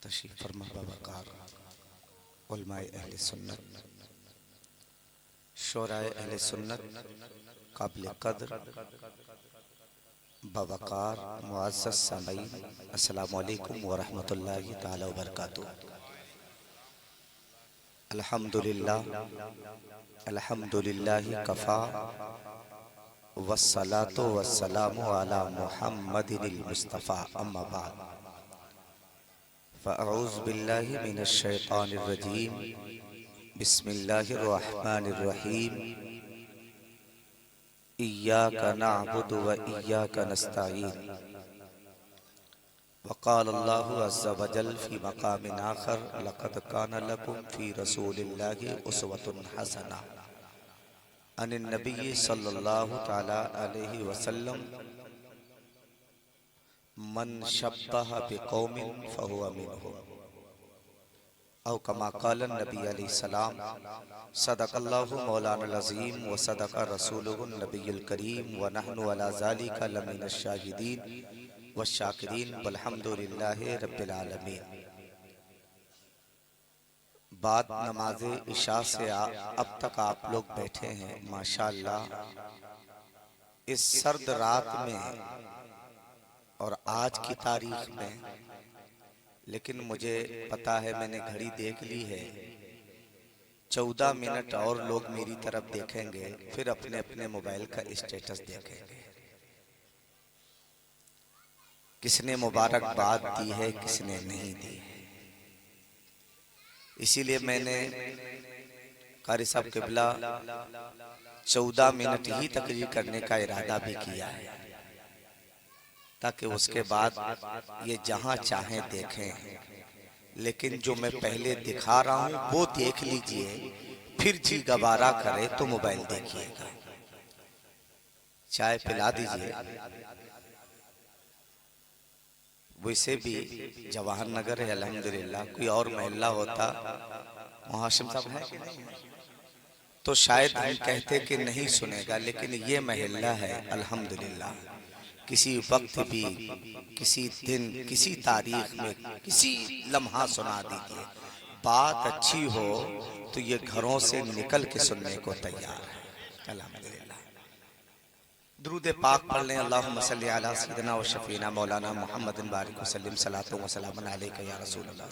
तशरीफ फरमा बवकार उलमाए अहले सुन्नत, शोराए अहले सुन्नत, काबिल कद्र बवकार मुअज़्ज़ज़ सामीईन, अस्सलामु अलैकुम व रहमतुल्लाहि तआला व बरकातुहू। अल्हम्दुलिल्लाह अल्हम्दुलिल्लाहि कफ़ा वस्सलातु वस्सलामु अला मुहम्मदिनिल मुस्तफ़ा, अम्मा बाद फ़अऊज़ु बिल्लाहि मिनश शैतानिर रजीम, बिस्मिल्लाहिर रहमानिर रहीम। इय्याका नअबुदु व इय्याका नस्तईन। वक़ाल अल्लाहु अज़्ज़ा व जल फ़ी मक़ामिन आख़र, लक़द कान लकुम फ़ी रसूलिल्लाहि उस्वतुन हसना अनिन नबी सल्लल्लाहु तआला अलैहि वसल्लम मन शब्बह बिक़ौमिन फ़हुव मिनहुम औ कमा क़ालन नबी अलैहिस्सलाम। सदक़ल्लाहु मौलानाल अज़ीम व सदक़ रसूलुहुन नबियुल करीम व नहनु अला ज़ालिका लमिनश शाहिदीन व शाकिरीन वल्हम्दुलिल्लाहि रब्बिल आलमीन। बाद नमाज़े इशा से अब तक आप लोग बैठे हैं माशाअल्लाह। इस सर्द रात में और आज की तारीख में, लेकिन मुझे पता है, मैंने घड़ी देख ली है, 14 मिनट और लोग मेरी तरफ देखेंगे, फिर अपने अपने मोबाइल का स्टेटस देखेंगे। किसने मुबारकबाद दी है, किसने नहीं दी है। इसीलिए मैंने कारी साहब क़िबला 14 मिनट ही तकरीर करने का इरादा भी किया है, ताकि उसके बाद ये जहां चाहें देखें। लेकिन जो मैं पहले दिखा रहा हूं वो देख लीजिए, फिर जी गवारा करे तो मोबाइल देखिएगा। चाय पिला दीजिए। वैसे भी जवाहर नगर है अल्हम्दुलिल्लाह, कोई और मोहल्ला होता, हाशिम साहब है कि नहीं, तो शायद हम कहते कि नहीं सुनेगा, लेकिन ये मोहल्ला है अल्हम्दुलिल्लाह। किसी वक्त भी, किसी दिन, किसी तारीख में, किसी लम्हा सुना दीजिए, बात अच्छी हो तो ये घरों से निकल के सुनने को तैयार है। अल्हम्दुलिल्लाह। दुरूद पाक पढ़ लें। अल्लाहुम्मा सल्ली अला सय्यिदिना व शफीना मौलाना मुहम्मदिन बारिक वसल्लम सलातो व सलामन अलैका या रसूलल्लाह।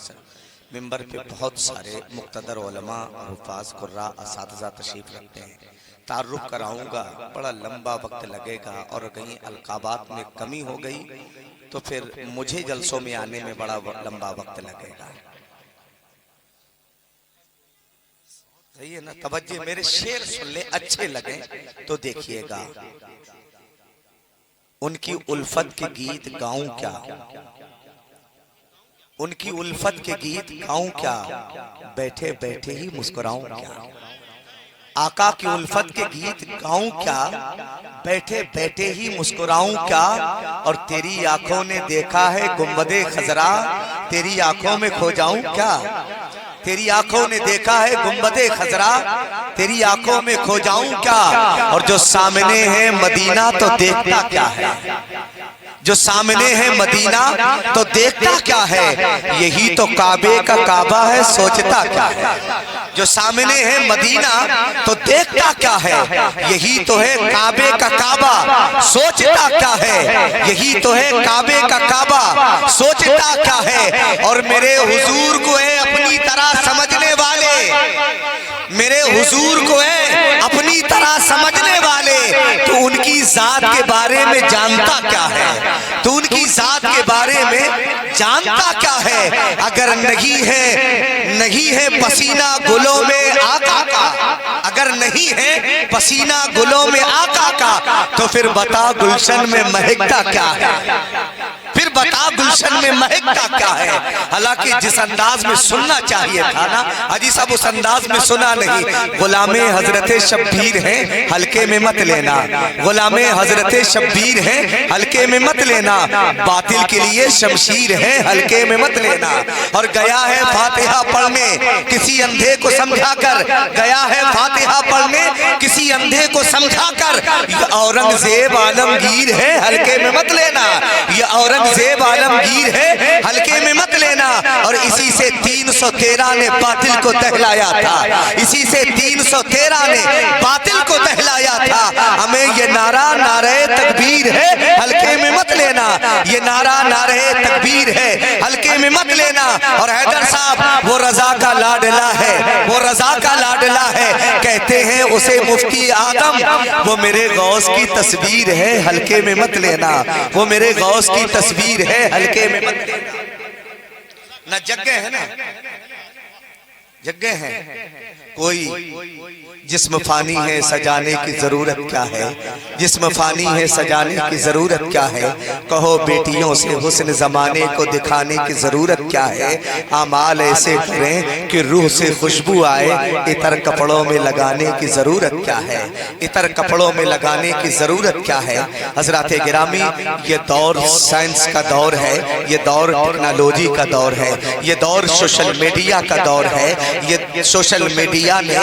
मिंबर पे बहुत सारे मुक़्तदर उलमा, हुफ़ाज़, कुर्रा, असातिज़ा तशरीफ़ रखते हैं। तारुफ कराऊंगा, बड़ा लंबा वक्त लगेगा, और कहीं अलकाबात में कमी हो गई तो फिर मुझे जलसों में आने में बड़ा लंबा वक्त लगेगा। सही है ना? तवज्जो, मेरे शेर सुन ले, अच्छे लगे तो देखिएगा। उनकी उल्फत के गीत गाऊं क्या, उनकी उल्फत के गीत गाऊं क्या, बैठे बैठे ही मुस्कुराऊं क्या। आका की उल्फत के गीत गाऊं क्या, बैठे बैठे ही मुस्कुराऊं क्या। और तेरी आंखों ने देखा है गुंबदे खजरा, तेरी आंखों में खो जाऊं क्या। तेरी आंखों ने देखा है गुंबदे खजरा, तेरी आंखों में खो जाऊं क्या। और जो सामने है मदीना तो देखता क्या है, जो सामने है मदीना तो देखता क्या है। यही तो काबे का काबा है, सोचता क्या है। जो सामने है मदीना तो देखता क्या है, यही तो है काबे का काबा, सोचता क्या है। यही तो है काबे का काबा, सोचता क्या है। और मेरे हुजूर को है अपनी तरह समझने वाले, मेरे हुजूर को है अपनी तरह समझने वाले, तो उनकी जात के बारे में जानता क्या है, तो उनकी जात के बारे में जानता क्या है। अगर नहीं है पसीना गुलों में आका का, अगर नहीं है पसीना गुलों में आका का, तो फिर बता गुलशन में महकता क्या है, फिर बता गुलशन में महकता क्या है। हालांकि जिस अंदाज में सुनना चाहिए था ना, अजी साहब उस अंदाज में सुना नहीं। गुलामे हजरत शब्बीर हैं, हल्के में मत लेना, गुलामे हजरत शब्बीर हैं, हल्के में मत लेना। बातिल के लिए शमशीर है, हल्के में मत लेना। और गया है फातिहा पढ़ने किसी अंधे को समझा कर, गया है फातिहा पढ़ने किसी अंधे को समझा कर। औरंगजेब आलमगीर है, हल्के में मत लेना। ये औरंगजेब आलमगीर है, हल्के में मत लेना। और इसी से 313 ने बातिल को दहलाया था, इसी से 313 ने बातिल को दहलाया था। हमें ये नारा नारे तकबीर है, हल्के में मत लेना, ये नारा नारे तकबीर है, हल्के में मत लेना। और हैदर साहब वो रजा का लाडला है, वो रजा का लाडला है, कहते हैं उसे मुफ्ती आदम, वो मेरे गौस की तस्वीर है, हल्के में मत लेना, वो मेरे गौस की तस्वीर है, हल्के में मत लेना। ना जगह है ना, जगह है, कोई जिस्म फानी है सजाने की जरूरत क्या है, जिस्म फानी है सजाने की जरूरत क्या है। कहो बेटियों से हुस्न जमाने को दिखाने की जरूरत क्या है। आमाल ऐसे करें कि रूह से खुशबू आए, इतर कपड़ों में लगाने की जरूरत क्या है, इतर कपड़ों में लगाने की जरूरत क्या है। हजरात गिरामी, ये दौर साइंस का दौर है, ये दौर टेक्नोलॉजी का दौर है, ये दौर सोशल मीडिया का दौर है। ये सोशल मीडिया ने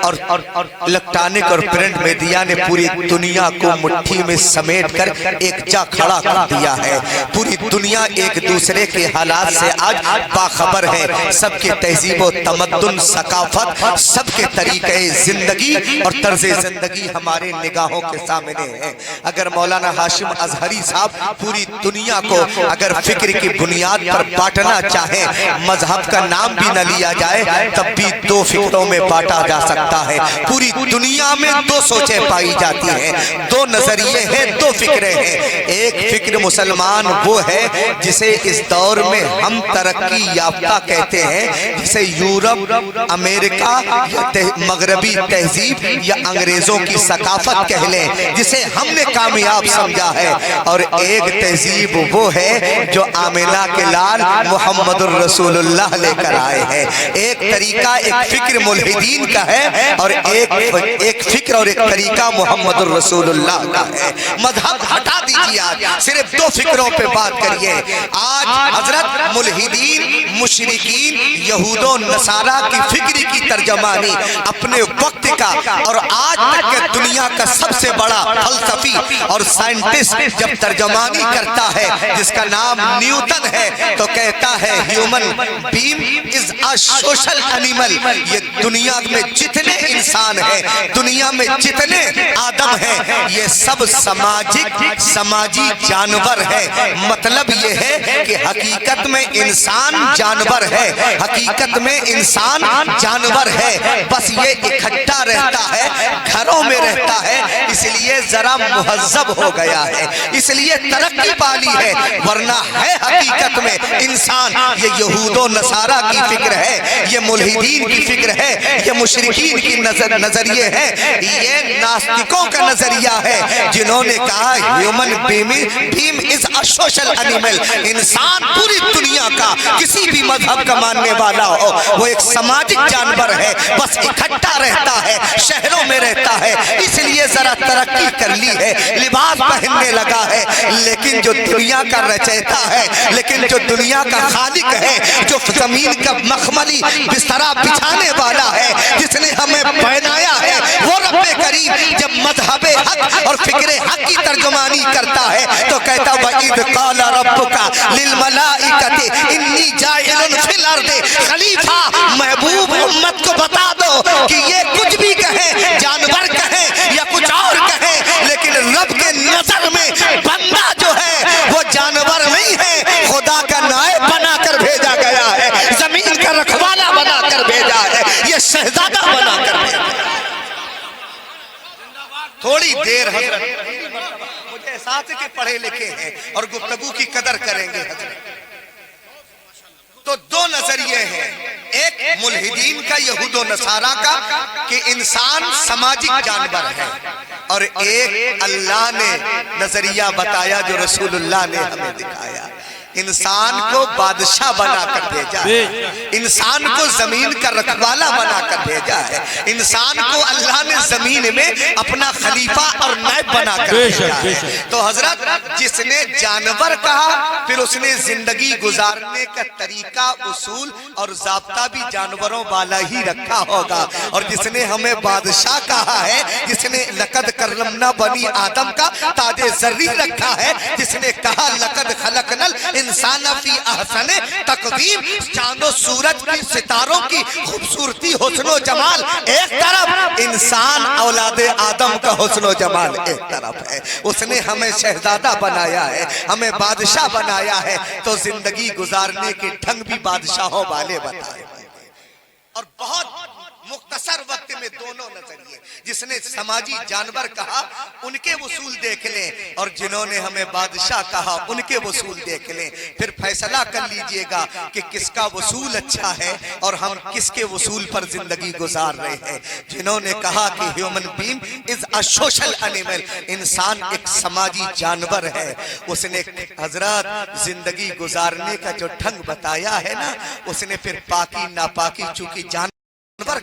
और इलेक्ट्रॉनिक और प्रिंट मीडिया ने पूरी दुनिया को मुट्ठी में समेट कर एक जा खड़ा कर दिया है। पूरी दुनिया एक दूसरे के हालात से आज बाखबर है। सबके तहजीब व तमद्दुन, सकाफत, सबके तरीके जिंदगी और तर्ज जिंदगी हमारे निगाहों के सामने है। अगर मौलाना हाशिम अजहरी साहब पूरी दुनिया को अगर फिक्र की बुनियाद पर बांटना चाहे, मजहब का नाम भी न लिया जाए तब भी दो फिक्रों में बांटा जा सकता है। पूरी दुनिया में दो सोचें पाई जाती हैं, दो नजरिए हैं, दो फिक्रें हैं। एक फिक्र मुसलमान वो है जिसे इस दौर में हम तरक्की याफ्ता कहते हैं, जिसे यूरोप, अमेरिका या मगरबी तहजीब या अंग्रेजों की सकाफत कह लें, जिसे हमने कामयाब समझा है। और एक तहजीब वो है जो आमिना के लाल मुहम्मदुर रसूलुल्लाह लेकर आए हैं। एक तरीका, एक फिक्र मुल्हिदीन का है और एक फिक्र और एक तरीका मोहम्मद रसूलुल्लाह का है। मजहब हटा दीजिए, आज सिर्फ दो फिक्रों पे बात करिए। आज हजरत मुल्हिदीन, मुशरिकीन, यहूदो नसारा की फिक्र की तर्जमानी अपने वक्त का और आज तक के दुनिया का सबसे बड़ा फलसफी और साइंटिस्ट जब तर्जमानी करता है, जिसका नाम न्यूटन है, तो कहता है human being is a social animal. ये दुनिया में जितने इंसान है, दुनिया में जितने आदम हैं, ये सब समाजी जानवर है। मतलब ये है कि हकीकत में इंसान जानवर है, हकीकत में इंसान जानवर है, बस ये इकट्ठा रहता है, घरों में रहता है, इसलिए जरा मुहज्जब हो गया है, इसलिए तरक्की पाली है, वरना है हकीकत में इंसान। ये यहूदो नसारा की फिक्र है, ये मुल्हिदीन की फिक्र है, ये मुशरिकीन की नजरिए है, ये नास्तिकों का नजरिया है, जिन्होंने कहा human being is a social animal. इंसान पूरी दुनिया का किसी भी मजहब का मानने वाला हो, वो एक सामाजिक जानवर है, बस इकट्ठा रहता है, शहरों में रहता है, इसलिए जरा तरक्की कर ली है, लिबास पहनने लगा है। लेकिन जो दुनिया का रचयिता है, लेकिन जो दुनिया का खालिक है, जो जमीन का मखमली बिस्तरा बिछाने वाला है, जिसने हमें पहनाया है, वो रब्बे करीम जब मजहबे हक और फिक्रे हक की तर्जुमानी करता है तो कहता वइद क़ाल रब्बुका लिल मलाइकति इन्नी जाइलुन फिल अर्दि खलीफा। महबूब उम्मत को बता दो कि ये कुछ भी कहे, जानवर कहे या कुछ और कहे, लेकिन रब के नजर में बंदा जो है वो जानवर नहीं है, खुदा का नायब बनाकर भेजा गया है, जमीन का रखवाला बनाकर भेजा है, ये शहजादा बनाकर भेजा। थोड़ी देर हजरत, मुझे एहसास है कि पढ़े लिखे हैं और गुफ्तगू की कदर करेंगे हजरत। तो दो नजरिए हैं, एक मुल्हिदीन का, यहूदो नसारा का कि इंसान सामाजिक जानवर है, और एक अल्लाह ने नजरिया बताया जो रसूलुल्लाह ने हमें दिखाया। इंसान को बादशाह बनाकर भेजा है, इंसान को जमीन का रखवाला बनाकर भेजा है, इंसान को अल्लाह ने जमीन में अपना खलीफा और नायब बनाकर भेजा है। तो हजरत जिसने जानवर कहा, फिर उसने जिंदगी गुजारने का तरीका, उसूल और ज़ाब्ता भी जानवरों वाला ही रखा होगा। और जिसने हमें बादशाह कहा है, जिसने लकद करमना बनी आदम का ताजे जर्री रखा है, जिसने कहा लकद खलकनल इंसान फी अहसन तकवीम, चांदो सूरज की सितारों की खूबसूरती हुस्नो जमाल एक तरफ, इंसान औलादे आदम का हुस्नो जमाल एक तरफ है। उसने हमें शहजादा बनाया है, हमें बादशाह बनाया है, तो जिंदगी गुजारने के ढंग भी बादशाहों वाले बताए। और बहुत मुख्तसर वक्त में दोनों नजरिए, जिसने समाजी जानवर कहा उनके वसूल देख लें, और जिन्होंने हमें बादशाह कहा उनके वसूल देख लें। फिर फैसला कर लीजिएगा कि किसका वसूल अच्छा है और हम किसके वसूल पर जिंदगी गुजार रहे हैं। जिन्होंने कहा कि human being is a social animal, इंसान एक समाजी जानवर है, उसने हजरत जिंदगी गुजारने का जो ढंग बताया है ना, उसने फिर पाकी नापाकी, चूंकि जानवर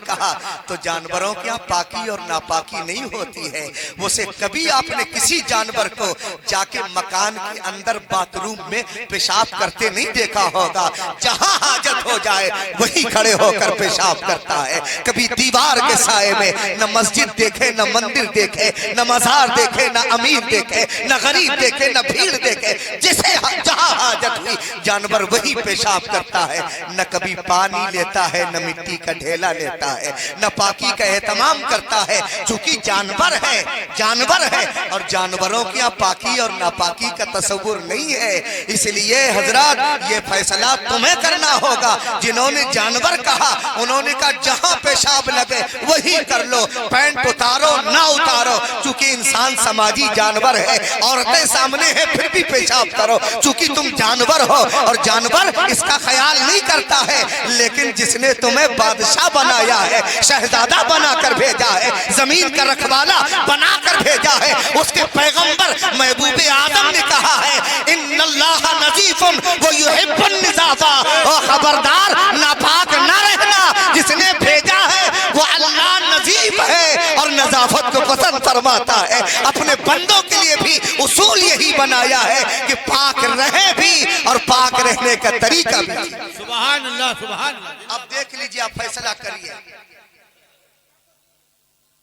कहा तो जानवरों के यहाँ पाकी और नापाकी नहीं होती है। उसे कभी आपने किसी जानवर को जाके मकान के अंदर बाथरूम में पेशाब करते नहीं देखा होगा। जहां हाजत हो जाए वहीं खड़े होकर पेशाब करता है। कभी दीवार के साए में न मस्जिद देखे, न मंदिर देखे, न मजार देखे, न अमीर देखे, न गरीब देखे, न भीड़ देखे, जिसे जहां हाजत हुई जानवर वही पेशाब करता है। न कभी पानी लेता है, न मिट्टी का ढेला है, न पाकी का एहतमाम करता है, चूंकि जानवर है, जानवर है, और जानवरों की यहाँ पाकी और नापाकी का तस्वुर नहीं है। इसलिए हजरत ये फैसला तुम्हें करना होगा। जिन्होंने जानवर कहा उन्होंने कहा जहां पेशाब लगे वही कर लो, पैंट उतारो ना उतारो, चूंकि इंसान समाजी जानवर है। औरतें सामने है फिर भी पेशाब करो, चूंकि तुम जानवर हो और जानवर इसका ख्याल नहीं करता है। लेकिन जिसने तुम्हें बादशाह बना है, शहजादा बनाकर भेजा है, जमीन का रखवाला बनाकर भेजा है, उसके पैगंबर महबूबे आदम ने कहा है इन्नल्लाह नज़ीफुन व युहिब्बुन निज़ाफा, और खबरदार नापाक न रहना। जिसने भेजा है वो अल्लाह नज़ीफ है और नज़ाफत को पसंद फरमाता है। अपने बंदों के लिए भी उसूल यही बनाया है कि पाक रहे भी और पाक रहने का तरीका भी। सुभान अल्लाह, सुभान अल्लाह। अब देख लीजिए, आप फैसला करिए।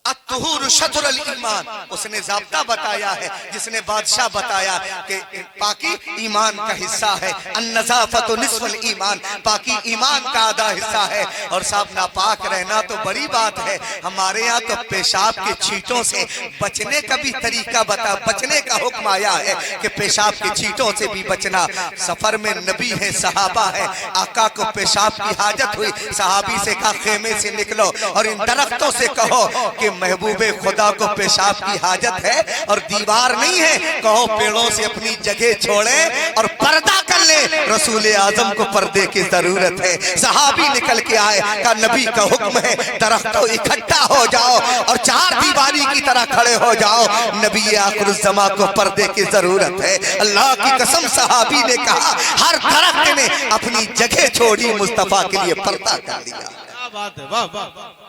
अत्तुहूर शतरुल ईमान, उसने ज़ाब्ता बताया है, जिसने बादशाह बताया कि पाकी ईमान का हिस्सा है। अन्नज़ाफ़तु निस्फुल ईमान, पाकी ईमान का आधा हिस्सा है। और साहब नापाक रहना तो बड़ी बात है, हमारे यहाँ तो पेशाब के छींटों से बचने का भी तरीका बचने का हुक्म आया है कि पेशाब के छींटों से भी बचना। सफर में नबी है, सहाबा है, आका को पेशाब की हाजत हुई, सहाबी से कहा खेमे से निकलो और इन दरख्तों से कहो कि महबूबे खुदा को पेशाब की हाजत है और दीवार नहीं है, कहो पेड़ों से अपनी जगह छोड़े और पर्दा कर ले। रसूल आजम को पर्दे की जरूरत है। सहाबी निकल के आए, का नबी का हुक्म है दरख्तों इकट्ठा हो जाओ और चार दीवारी की तरह खड़े हो जाओ, नबी आखिरुज़्ज़मा को पर्दे की जरूरत है। अल्लाह की कसम, सहाबी ने कहा हर दरख्त ने अपनी जगह छोड़ी, मुस्तफा के लिए पर्दा कर लिया। बात है, वाह वाह।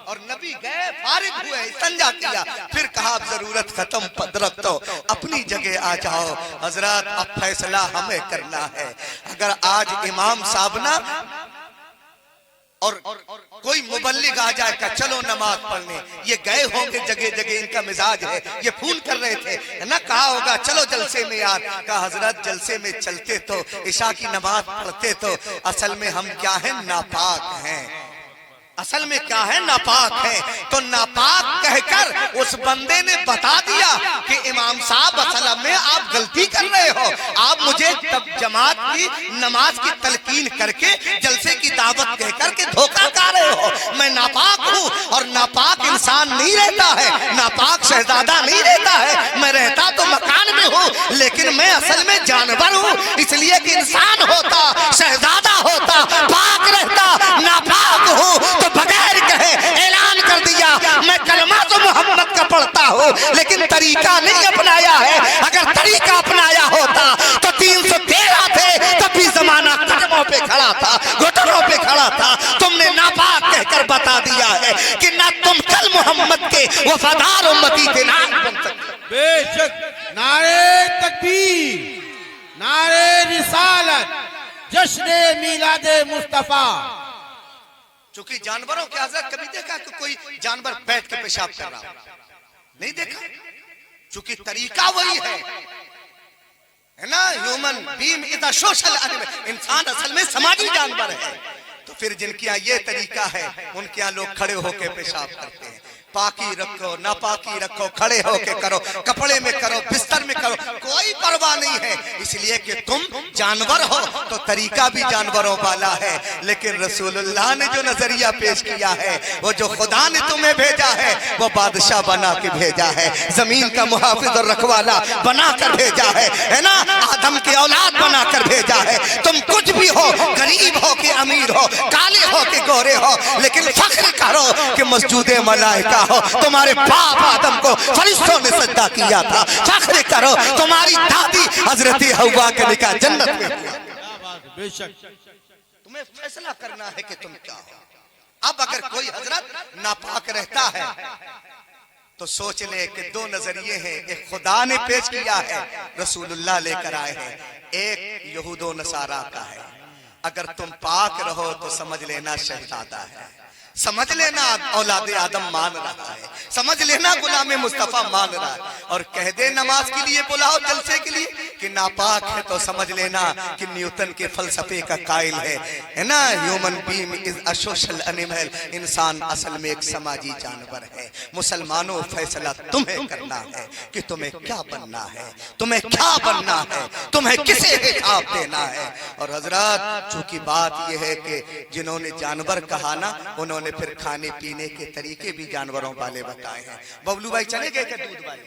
और नबी गए, फारिग हुए, संजा किया, फिर कहा जरूरत खत्म, दरख्तो अपनी जगह आ जाओ। हजरत अब फैसला हमें करना है। अगर आज इमाम साहब ना और कोई मुबल्लिग आ जाए का चलो नमाज पढ़ने, ये गए होंगे जगह जगह, इनका मिजाज है, ये फोन कर रहे थे ना, कहा होगा चलो जलसे में यार, कहा हजरत जलसे में चलते तो इशा की नमाज पढ़ते तो असल में हम क्या है, नापाक हैं। असल में क्या है, नापाक है। तो नापाक कहकर उस बंदे ने बता दिया कि इमाम साहब असल में आप गलती कर रहे हो, आप मुझे तब जमात की नमाज की तलकीन करके जलसे की दावत कहकर के धोखा खा रहे हो। मैं नापाक हूँ और नापाक इंसान नहीं रहता है, नापाक शहजादा नहीं रहता है। मैं रहता तो मकान में हूँ, लेकिन मैं असल में जानवर हूँ। इसलिए कि इंसान होता, शहजादा होता, पाक रहता, नापाक हूँ तो बगैर कहे ऐलान कर दिया मैं कलमा तो मोहम्मद का पढ़ता हूँ, लेकिन तरीका नहीं अपनाया है। अगर तरीका अपनाया होता तो 313 थे, तब भी जमाना कदमों पे खड़ा था, घुटनों पे खड़ा था। तुमने नापाक कहकर बता दिया है कि ना तुम कल मोहम्मद के वफादार उम्मती के नाम बन सकते। बेशक नारे तकबीर, नारे रिसालत, जश्न मिलादे मुस्तफा। चूंकि जानवरों के हजरत कभी देखा कि कोई जानवर बैठ के पेशाब कर रहा हो? नहीं देखा, चूंकि तरीका वही है। है ना, human being is a social animal, इंसान असल में समाजी जानवर है। तो फिर जिनके यहाँ ये तरीका है उनके यहाँ लोग खड़े होके पेशाब करते हैं। पाकी रखो नापाकी रखो, खड़े होके करो, कपड़े में करो, बिस्तर में करो, कोई परवाह नहीं है, इसलिए कि तुम जानवर हो तो तरीका भी जानवरों वाला है। लेकिन रसूलुल्लाह ने जो नजरिया पेश किया है, वो जो खुदा ने तुम्हें भेजा है, वो बादशाह बना के भेजा है, जमीन का मुहाफिज और रखवाला बना कर भेजा है ना, आदम की औलाद बना कर भेजा है। तुम कुछ भी हो, गरीब हो कि अमीर हो, काले हो कि गोरे हो, लेकिन फख्र करो कि मस्जूदे मलाइका हो। तुम्हारे बाप आदम को फरिश्तों ने सजदा किया था। फख्र करो तुम्हारी दादी हजरत हव्वा का निकाह जन्नत में हुआ। बेशक तुम्हें फैसला करना है कि तुम क्या हो। अब अगर कोई हजरत नापाक रहता है तो सोच ले कि दो नजरिए हैं, एक खुदा ने पेश किया है, रसूलुल्लाह लेकर आए हैं, एक यहूदो नसारा का है। अगर तुम पाक रहो तो समझ लेना शहजादा है, समझ लेना औलादे आदम मान रहा है, समझ लेना गुलाम मुस्तफा मान रहा है। और कह दे नमाज के लिए बुलाओ, जलसे के लिए कि नापाक है, तो समझ लेना कि न्यूटन के फलसफे का कायल है ना। Human being is a social animal, इंसान असल में एक समाजी जानवर है। मुसलमानों, फैसला तुम्हें करना है कि तुम्हें क्या बनना है, तुम्हें क्या बनना है, तुम्हें किसे हिसाब देना है। और हजरत चूंकि बात यह है कि जिन्होंने जानवर कहा ना, उन्होंने फिर खाने पीने के तरीके भी जानवरों वाले बताए हैं। बबलू भाई चले गए क्या? दूध वाले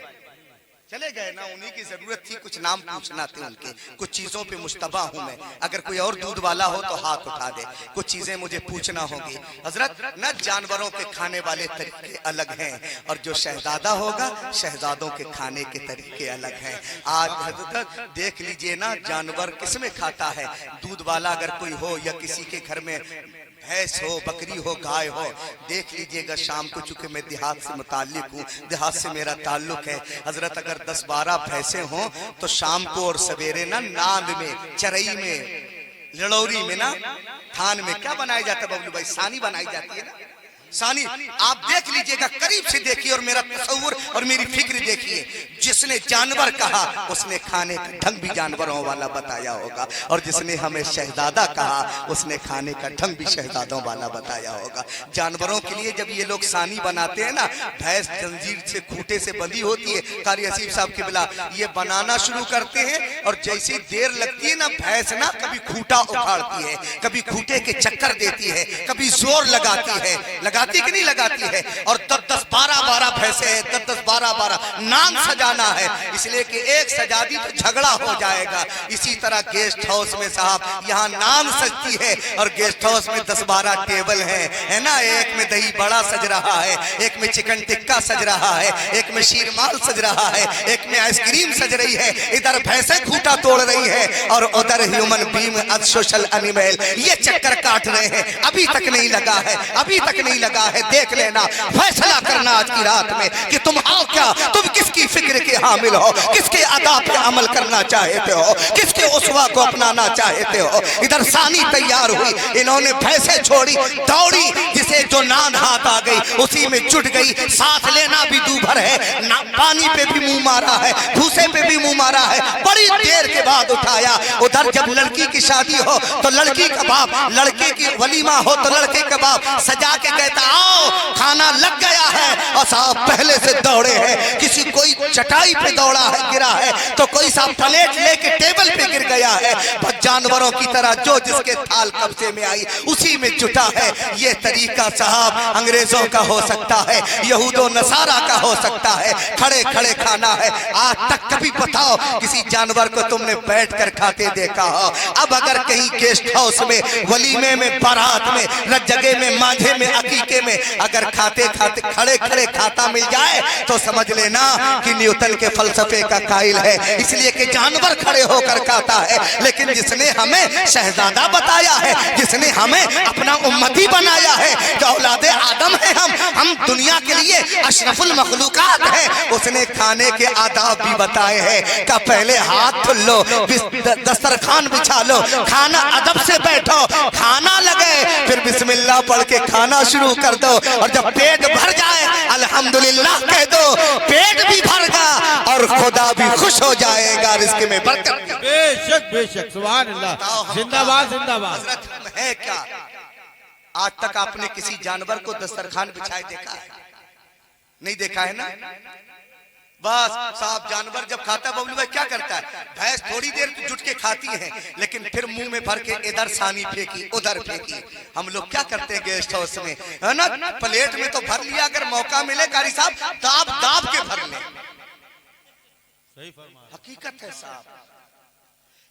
चले गए ना, उन्हीं की जरूरत थी, कुछ नाम पूछना थे उनके, कुछ चीजों पे मुश्तबा हूं मैं। अगर कोई और दूध वाला हो तो हाथ उठा दे, कुछ चीजें मुझे पूछना होगी। हजरत न जानवरों के खाने वाले तरीके अलग हैं, और जो शहजादा होगा शहजादों के खाने के तरीके अलग हैं। आज हजरत देख लीजिए ना, जानवर किसमें खाता है, दूध वाला अगर कोई हो या किसी के घर में भैंस हो, बकरी हो, गाय हो, देख लीजिएगा शाम को, चूंकि मैं देहात से मुताल्लिक हूँ, देहात से मेरा ताल्लुक है। हजरत अगर 10-12 भैंसें हों तो शाम को और सवेरे ना नांद में, चरई में, लड़ौरी में ना, थान में क्या बनाया जाता है बबलू भाई? सानी बनाई जाती है ना, सानी। आप देख लीजिएगा, करीब से देखिए और मेरा तसव्वुर और मेरी फिक्र देखिए। जिसने जानवर कहा उसने खाने का ढंग भी जानवरों वाला बताया होगा, और जिसने हमें शहजादा कहा उसने खाने का ढंग भी शहजादों वाला बताया होगा। जानवरों के लिए जब ये लोग सानी बनाते हैं ना, भैंस जंजीर से, खूंटे से बंधी होती है, कारी हसीब साहब के बिला ये बनाना शुरू करते हैं, और जैसी देर लगती है ना, भैंस ना कभी खूंटा उखाड़ती है, कभी खूंटे के चक्कर देती है, कभी जोर लगाती है, लगाती कि नहीं लगाती है। और 10-10, 12-12 भैंसे हैं, 10-10, 12-12 नाम सजाना है, इसलिए कि एक सजा दी तो झगड़ा हो जाएगा। इसी तरह गेस्ट हाउस में साहब यहाँ नाम सजती है, और गेस्ट हाउस में 10-12 टेबल है ना, एक में दही बड़ा सज रहा है, एक में चिकन टिक्का सज रहा है, एक में शीरमाल सज रहा है, एक में आइसक्रीम सज रही है, इधर भैंसे खूंटा तोड़ रही है, और उधर human being a social animal ये चक्कर काट रहे हैं। अभी तक नहीं लगा है, अभी तक नहीं लगा है। देख लेना, फैसला करना आज की रात में कि तुम हो क्या, तुम किसकी फिक्र के हामिल हो, किसके अदा पे अमल करना चाहते हो, किसके उसवा को अपनाना चाहते हो। इधर सानी तैयार हुई, इन्होंने भैंसे छोड़ी, दौड़ी, जिसे जो नाद हाथ आ गई उसी में जुट गई। सांस लेना भी दूभर है, ना पानी पे भी मुंह मारा है, भूसे पे भी मुंह मारा है, बड़ी देर के बाद उठाया। उधर जब लड़की की शादी हो तो लड़की का बाप, लड़के की वलीमा हो तो लड़के का बाप सजा के कहता आओ खाना लग गया है, और साहब पहले से दौड़े हैं। किसी कोई चटाई पे दौड़ा है, गिरा है, तो कोई साहब प्लेट लेके टेबल पे गिर गया है। बस जानवरों की तरह जो जिसके थाल कब्जे में आई उसी में जुटा है। ये तरीका साहब अंग्रेजों का हो सकता है, यहूदो नसारा का हो सकता है, खड़े खड़े खाना है। आज तक कभी बताओ किसी जानवर को तुमने बैठ कर खाते देखा हो? अब अगर कहीं गेस्ट हाउस में, वलीमे में, बारात में, जगह में, मांझे में, अकीके में अगर खाते खाते खड़े खड़े खाता मिल जाए तो समझ लेना कि न्यूटन के फलसफे का कायल है, इसलिए कि जानवर खड़े होकर खाता है। लेकिन जिसने हमें शहजादा बताया है, जिसने हमें अपना उम्मती बनाया है, जो औलादे आदम है, हम दुनिया के लिए अशरफुल मखलूकात है, उसने खाने के आदाब भी बताए हैं। का पहले हाथ धुल लो, दस्तरखान बिछा लो, खाना अदब से बैठो, खाना लगे फिर बिस्मिल्लाह पढ़ के खाना शुरू कर दो, और जब पेट भर जाए अल्हम्दुलिल्लाह कह दो, पेट भी भरगा और खुदा भी खुश हो जाएगा, रिस्क में बरकत। बेशक बेशक, सुभान अल्लाह, जिंदाबाद जिंदाबाद। हजरत हम है क्या? आज तक आपने किसी जानवर को दस्तरखान बिछाए देखा है? नहीं देखा है ना। बस साहब जानवर जब खाता बबलू भाई क्या करता है, भैंस थोड़ी देर जुट के खाती है, लेकिन फिर मुंह में भर के इधर सानी फेंकी उधर फेंकी। हम लोग क्या करते हैं गेस्ट हाउस में, है ना, प्लेट में तो भर लिया, अगर मौका मिले कारी साहब दाब दाब के भर ले। हकीकत है साहब।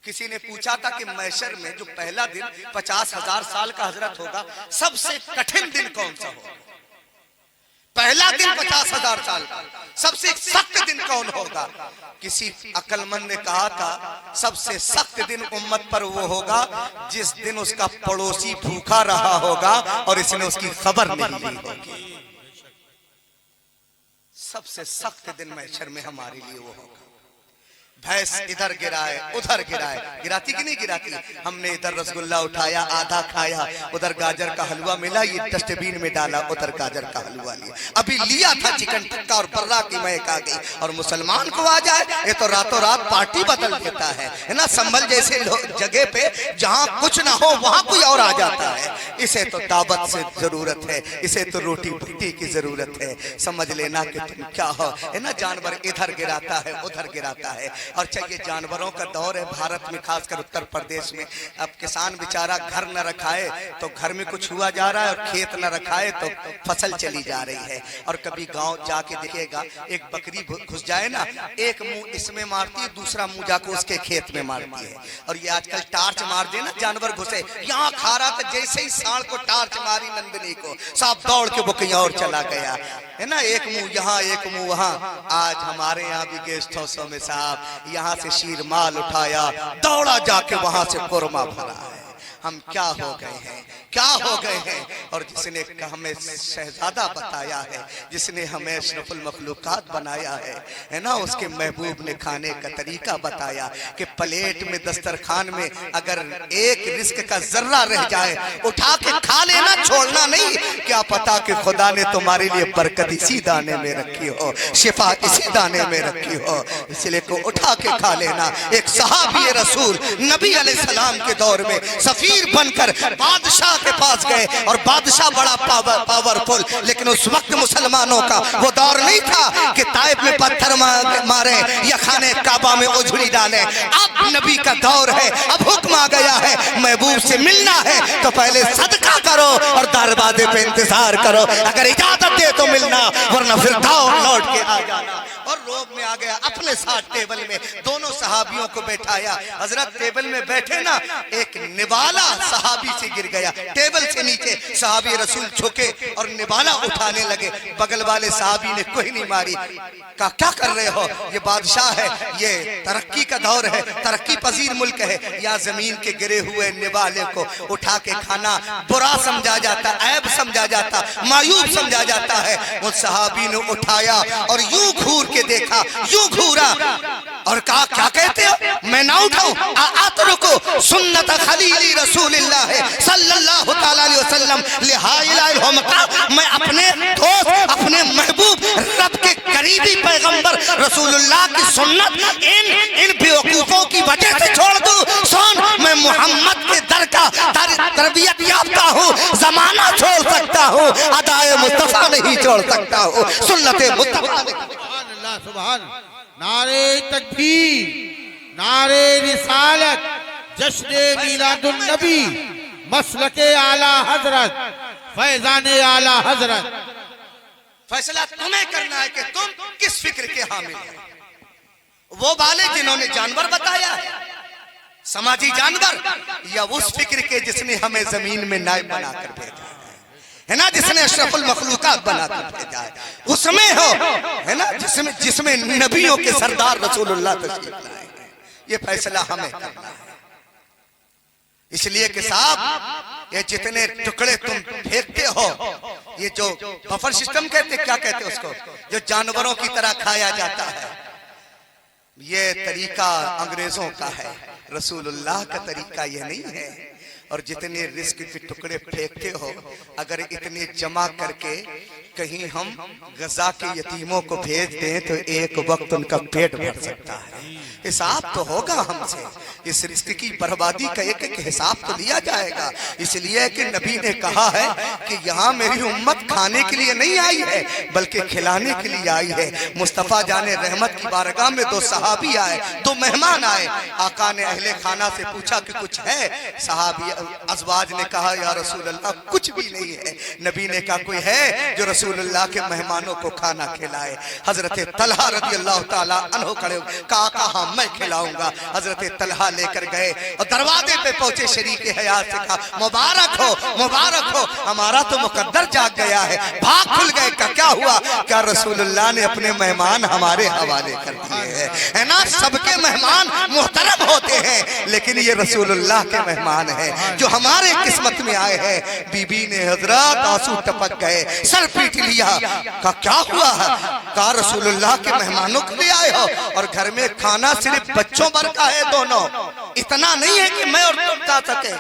किसी ने पूछा था कि मैशर में जो पहला दिन 50,000 साल का हजरत होगा, सबसे कठिन दिन कौन सा होगा? पहला दिन 50,000 साल का, सबसे सख्त दिन कौन होगा? किसी अक्लमंद ने कहा था सबसे सख्त दिन उम्मत पर वो होगा जिस दिन उसका पड़ोसी भूखा रहा होगा और इसने उसकी खबर नहीं ली होगी। सबसे सख्त दिन मैशर में हमारे लिए वो होगा। भैंस इधर गिराए उधर गिराए, गिराती कि नहीं गिराती? हमने इधर रसगुल्ला उठाया, आधा खाया, उधर गाजर का हलवा मिला, ये डस्टबिन में डाला, उधर गाजर का हलवा लिया। अभी लिया था चिकन टिक्का और बर्रा की महक आ गई। और मुसलमान को आ जाए ये तो रातों रात पार्टी बदल देता है ना। संभल जैसे जगह पे जहाँ कुछ ना हो वहाँ कोई और आ जाता है। इसे तो दावत से जरूरत है, इसे तो रोटी पट्टी की जरूरत है। समझ लेना कि तुम क्या हो, है ना। जानवर इधर गिराता है उधर गिराता है। और चाहिए जानवरों का दौर है भारत में, खासकर उत्तर प्रदेश में। अब किसान बेचारा घर न रखाए तो घर में कुछ हुआ जा रहा है, और खेत न रखाए तो फसल चली जा रही है। और कभी गांव जाके देखिएगा, एक बकरी घुस जाए ना, एक मुंह इसमें मारती है, दूसरा मुंह जाकर उसके खेत में मारती है। और ये आजकल टार्च मार दे ना, जानवर घुसे यहाँ खा रहा था, जैसे ही सांड को टार्च मारी नंदिनी को, सांप दौड़ के वो कहीं और चला गया, है ना। एक मुंह यहाँ एक मुंह वहां। आज हमारे यहाँ भी गेस्ट हाउसों में साहब यहाँ से शीर माल उठाया, दौड़ा जाके वहां से कोरमा भरा है। हम क्या हो गए हैं, क्या हो गए हैं। और जिसने हमें शहजादा बताया है, जिसने हमें अशरफुल मखलूकात बनाया है ना, उसके महबूब ने खाने का तरीका बताया कि प्लेट में दस्तरखान में अगर एक रिस्क का जर्रा रह जाए उठा के खा लेना, छोड़ना नहीं। क्या पता कि खुदा ने तुम्हारे लिए बरकत इसी दाने में रखी हो, शिफा इसी दाने में रखी हो, इसलिए को उठा के खा लेना। एक सहाबी रसूल नबी अलैहिस्सलाम के दौर में सफीर बनकर बादशाह के पास गए, और बादशाह बड़ा पावरफुल, लेकिन उस वक्त मुसलमानों का वो दौर नहीं था कि ताइफ में पत्थर मारे या खाने काबा में उजड़ी डाले। अब नबी का दौर है, अब हुक्म आ गया है, महबूब से मिलना है तो पहले सदका करो और दरवाजे पे इंतजार करो, अगर इजाजत दे तो मिलना, वरना फिर दौड़ लौट के आ जाना। और रोब में आ गया, अपने साथ टेबल में दोनों सहाबियों को बैठाया। हजरत टेबल में बैठे ना, एक निवाला सहाबी से गिर गया, टेबल से नीचे। सहाबी रसूल झुके और निवाला उठाने लगे। बगल वाले सहाबी ने कोई नहीं मारी, कहा क्या कर रहे हो, ये बादशाह है, ये तरक्की का दौर है, तरक्की पजीर मुल्क है, या जमीन के गिरे हुए निवाले को उठा के खाना बुरा समझा जाता, ऐब समझा जाता, मायूब समझा जाता है। उस सहाबी ने उठाया और यूं घूर के देखा, यूं घूरा और कहा क्या कहते हो, मैं ना उठाऊं, को सुन्नत खलीली रसूलिल्लाह सल्लल्लाहु तआला अलैहि वसल्लम मैं अपने दोस्त, अपने महबूब, रब के करीबी पैगंबर रसूलुल्लाह की सुन्नत इन बेवकूफों की वजह से छोड़ दूं। सुन, मैं मोहम्मद के दर का तरबियत याफ्ता हूँ, जमाना छोड़ सकता हूँ, अदाए मुस्तफा नहीं छोड़ सकता हूँ, सुन्नत मुस्तफा। सुभान, नारे तकबीर, नारे रिसालत, जश्न मीलादुन नबी, मसलके आला हजरत, फैजाने आला हजरत। फैसला तुम्हें करना है कि तुम किस फिक्र के हामिल हो। वो वाले जिन्होंने जानवर बताया है, समाजी जानवर, या उस फिक्र के जिसने हमें जमीन में नायब बनाकर भेजा है ना, जिसने अशरफुल मखलूकात बनाकर भेजा है, उसमें हो, है ना, जिसमें नबियों के सरदार रसूलुल्लाह तशरीफ लाए हैं। ये फैसला हमें करना है। इसलिए कि साहब ये जितने टुकड़े तुम फेंकते हो, ये जो बफर सिस्टम कहते, क्या कहते हैं उसको, जो जानवरों की तरह खाया जाता है, ये तरीका अंग्रेजों का है, रसूलुल्लाह का तरीका यह नहीं है। और जितने रिस्क के टुकड़े फेंकते हो, अगर इतने जमा करके कहीं हम गजा के यतीमों को भेज दें तो एक वक्त उनका पेट भर सकता है। हिसाब तो होगा हमसे, इस रिश्ते की बर्बादी का एक एक हिसाब तो लिया जाएगा। इसलिए कि नबी ने कहा है कि यहाँ मेरी उम्मत खाने के लिए नहीं आई है बल्कि खिलाने के लिए आई है। मुस्तफ़ा जाने रहमत की बारगाह में दो सहाबी आए, दो मेहमान आए। आका ने अहले खाना से पूछा कि कुछ है? सहाबी अज़वाज ने कहा या रसूल अल्लाह कुछ भी नहीं है। नबी ने कहा कोई है जो रसूलुल्लाह के मेहमानों को खाना खिलाए? हजरत तलहा रज़ी अल्लाह ताला अन्हु खड़े कहा हाँ मैं खिलाऊंगा। हजरत तलहा लेकर गए और दरवाजे पे पहुंचे, शरीक हयात से कहा मुबारक हो, हमारा तो मुकद्दर जाग गया है। भाग खुल गए। क्या हुआ? क्या रसूलुल्लाह ने अपने मेहमान हमारे हवाले कर दिए हैं? है ना, सबके मेहमान मोहतरम होते हैं लेकिन ये रसूलुल्लाह के मेहमान हैं जो हमारे किस्मत में आए हैं। बीबी ने हजरत आंसू टपक गए, सर पीट लिया। कहा क्या हुआ है? कहा रसूलुल्लाह के मेहमानों के लिए आए हो और घर में खाना सिर्फ बच्चों भर का है, दोनों, इतना नहीं है कि मैं और तुम खा सके।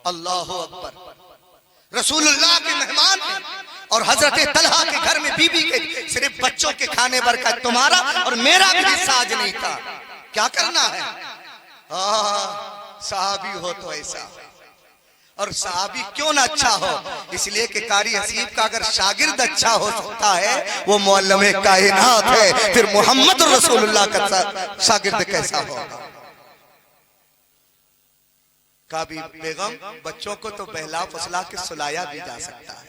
अल्लाह अकबर। रसूलुल्लाह के मेहमान और हजरत तलहा के घर में बीबी के सिर्फ बच्चों के खाने भर का, तुम्हारा और मेरा भी साज नहीं था। क्या करना है? सहाबी हो तो ऐसा, और सहाबी क्यों ना अच्छा हो? इसलिए कि कारी हसीब का अगर शागिर्द अच्छा हो सकता है वो मुअल्लिमे कायनात है, फिर मोहम्मद रसूलुल्लाह का शागिर्द कैसा होगा? काबी बेगम बच्चों को तो बहला फुसला के सुलाया भी जा सकता है।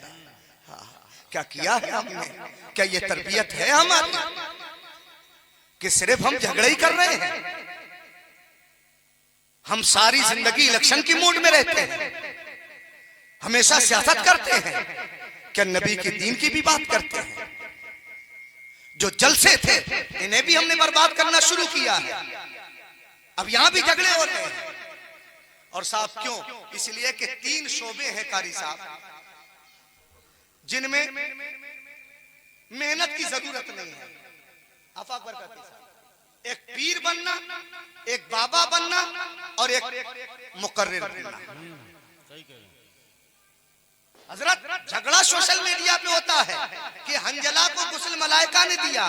क्या किया है हमने? क्या ये तरबियत है हमारी कि सिर्फ हम झगड़े ही कर रहे हैं? हम सारी जिंदगी इलेक्शन की मूड में रहते हैं, हमेशा सियासत करते हैं। क्या नबी के दीन की भी बात करते हैं? जो जलसे थे इन्हें भी हमने बर्बाद करना शुरू किया है। अब यहां भी झगड़े हो रहे हैं। और साहब क्यों? इसलिए कि 3 शोबे हैं कारी साहब जिनमें मेहनत की जरूरत नहीं है। आफाक बरकती साहब, एक पीर बनना, एक बाबा बनना और एक मुकर्रिर बनना। हजरत झगड़ा सोशल मीडिया पे होता है कि हंजला को गुस्ल मलाइका ने दिया,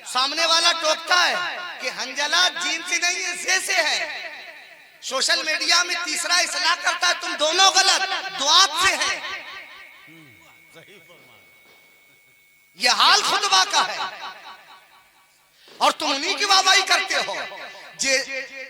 सामने वाला टोकता है कि हंजला जीन से नहीं है, से है। सोशल मीडिया में तीसरा इस्लाह करता है तुम दोनों गलत, दुआ से है। यह हाल खुतबा का है और तुम उन्हीं की वाहवाही करते हो। जे